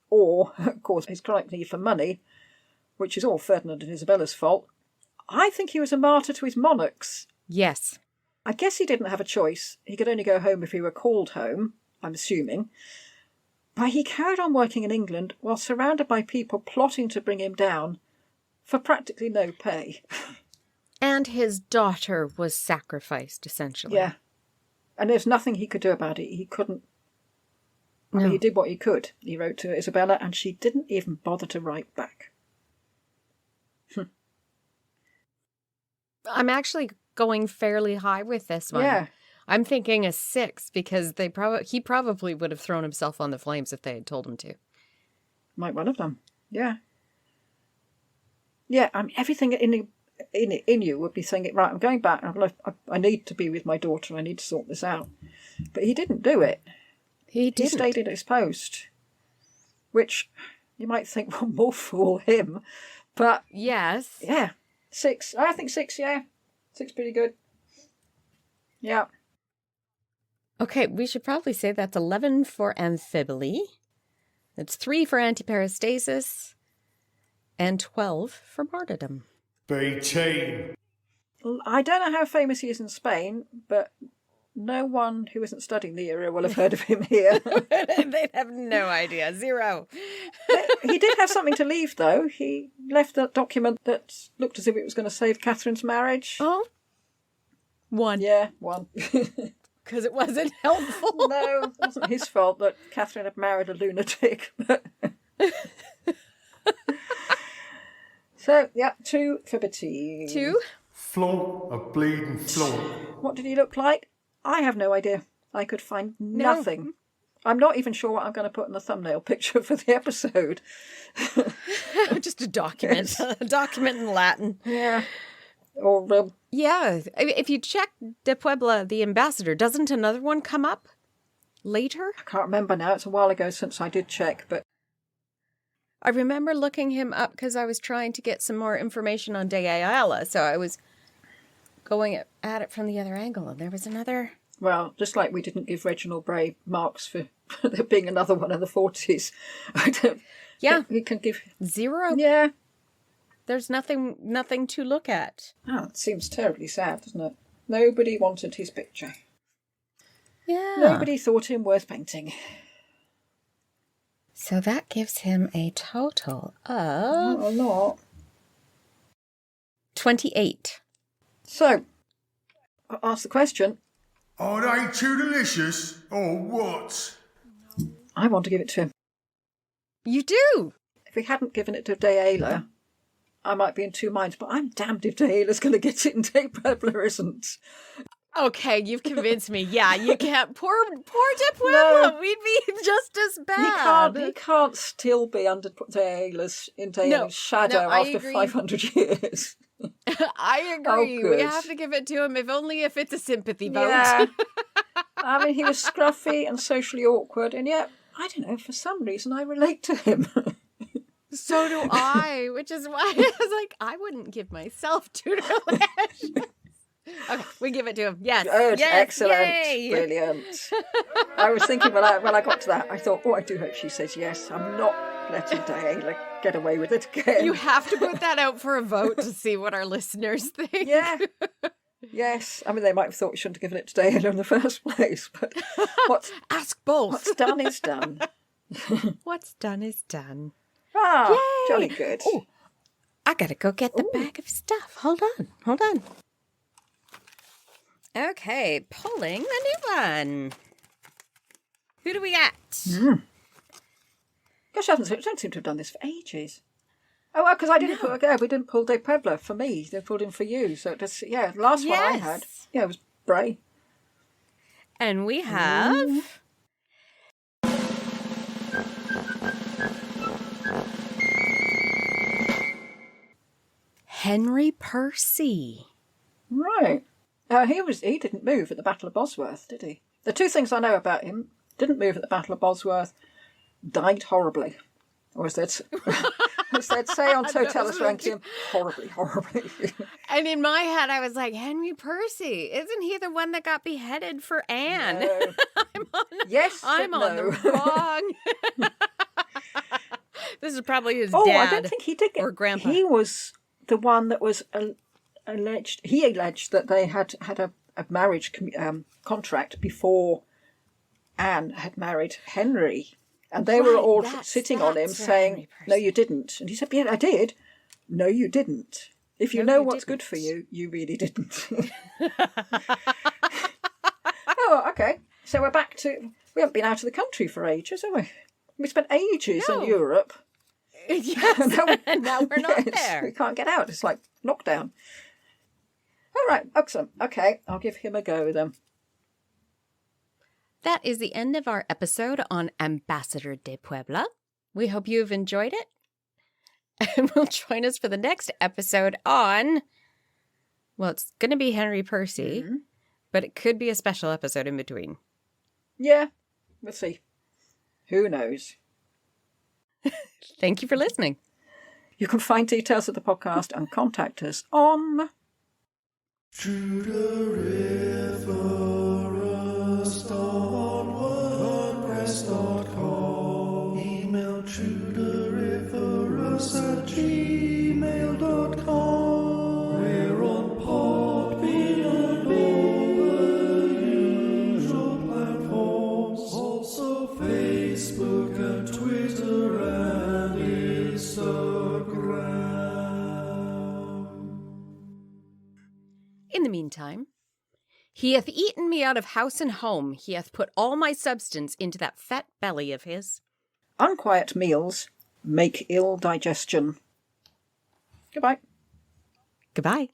or, of course, his chronic need for money, which is all Ferdinand and Isabella's fault, I think he was a martyr to his monarchs. Yes. I guess he didn't have a choice. He could only go home if he were called home, I'm assuming. But he carried on working in England while surrounded by people plotting to bring him down for practically no pay. And his daughter was sacrificed, essentially. Yeah. And there's nothing he could do about it. He couldn't. I No. mean, he did what he could. He wrote to Isabella, and she didn't even bother to write back. I'm actually going fairly high with this one. Yeah. I'm thinking a 6 because he probably would have thrown himself on the flames if they had told him to. Might one of them. Yeah. Yeah, I mean, everything in you would be saying, right, I'm going back. I need to be with my daughter. I need to sort this out. But he didn't do it. He didn't. He stayed in his post. Which you might think, well, more fool him. But Yes. yeah, 6. I think 6, yeah. 6 pretty good. Yeah. Okay, we should probably say that's 11 for amphiboly. That's 3 for antiperistasis. And 12 for martyrdom. B-team. I don't know how famous he is in Spain, but no one who isn't studying the era will have heard of him here. They'd have no idea. 0. He did have something to leave, though. He left a document that looked as if it was going to save Catherine's marriage. Oh. 1. Yeah, 1. Because it wasn't helpful. No, it wasn't his fault that Catherine had married a lunatic. But so, yeah, 2 for Betty. 2. Flaunt, a bleeding flaunt. What did he look like? I have no idea. I could find nothing. I'm not even sure what I'm going to put in the thumbnail picture for the episode. Just a document. Yes. A document in Latin. Yeah. Or, Yeah. If you check de Puebla, the ambassador, doesn't another one come up later? I can't remember now. It's a while ago since I did check, but I remember looking him up because I was trying to get some more information on de Ayala. So I was going at it from the other angle, and there was another. well, just like we didn't give Reginald Bray marks for there being another one in the 40s. I don't. Yeah. We can give 0. Yeah. There's nothing to look at. Oh, it seems terribly sad, doesn't it? Nobody wanted his picture. Yeah. Nobody thought him worth painting. So that gives him a total of Not a lot. 28. So, I'll ask the question. Are they Tudorlicious or what? I want to give it to him. You do? If we hadn't given it to Ayala, I might be in 2 minds, but I'm damned if Ayala's going to get it and De Puebla isn't. Okay, you've convinced me. Yeah, you can't. Poor de Puebla. No. We'd be just as bad. He can't still be under Ayala's shadow I after agree. 500 years. I agree. We good. have to give it to him, if only if it's a sympathy vote. Yeah. I mean, he was scruffy and socially awkward, and yet, I don't know, for some reason I relate to him. So do I, which is why I was like, I wouldn't give myself Tudorlicious. Okay, we give it to him. Yes. Good, Yes, excellent, yay. brilliant. I was thinking when I got to that, I thought, oh, I do hope she says yes. I'm not letting Ayala get away with it again. You have to put that out for a vote to see what our listeners think. Yeah. Yes. I mean, they might have thought we shouldn't have given it to Ayala in the first place, but Ask both. what's done is done. What's done is done. Ah, Yay. jolly good. Oh, I gotta go get the bag of stuff. Hold on. Okay, pulling the new one. Who do we got? Gosh, I don't seem to have done this for ages. Oh, because I didn't we didn't pull De Puebla for me. They pulled him for you. So just the last one I had, it was Bray. And we have Henry Percy. Right. He didn't move at the Battle of Bosworth, did he? The two things I know about him: didn't move at the Battle of Bosworth, died horribly. Or as they'd say on Totellus Rankium, horribly. And in my head, I was like, Henry Percy, isn't he the one that got beheaded for Anne? No. I'm on the wrong. This is probably his I dad. don't think he did or grandpa. He was the one that was alleged. He alleged that they had a marriage contract before Anne had married Henry. And they were all sitting on him saying, no, you didn't. And he said, yeah, I did. No, you didn't. If you know what's good for you, you really didn't. Oh, okay. So we're back to... We haven't been out of the country for ages, have we? We spent ages in Europe. Yes, and now we're not there. We can't get out. It's like lockdown. All right, excellent. Okay, I'll give him a go then. That is the end of our episode on Ambassador de Puebla. We hope you've enjoyed it. And will join us for the next episode on, well, it's going to be Henry Percy, but it could be a special episode in between. Yeah, we'll see. Who knows? Thank you for listening. You can find details of the podcast and contact us on... Tudoriferous.wordpress.com. Email tudoriferous@gmail.com. We're on Podbean and all the usual platforms. Also Facebook and Twitter and Instagram. In the meantime, he hath eaten me out of house and home. He hath put all my substance into that fat belly of his. Unquiet meals make ill digestion. Goodbye. Goodbye.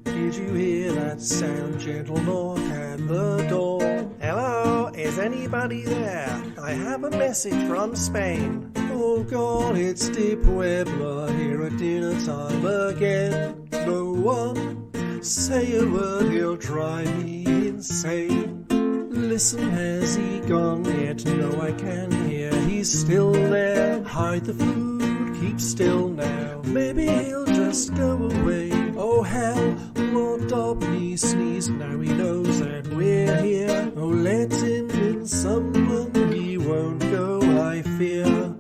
Did you hear that sound, gentle knock at the door? Hello, is anybody there? I have a message from Spain. Oh God, it's de Puebla here at dinner time again. No one say a word, he'll drive me insane. Listen, has he gone yet? No, I can hear he's still there. Hide the food, keep still now. Maybe he'll just go away. Oh hell, Lord Dobney sneeze, now he knows that we're here. Oh, let him in, someone, he won't go, I fear.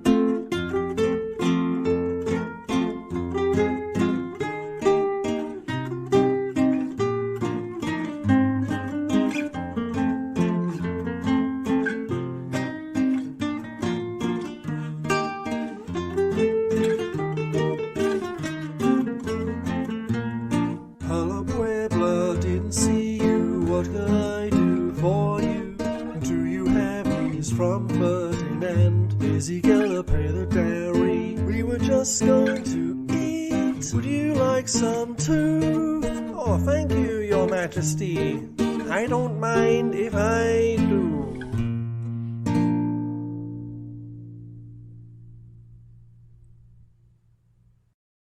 Is he gonna pay the dowry? We were just going to eat. Would you like some too? Oh, thank you, your majesty. I don't mind if I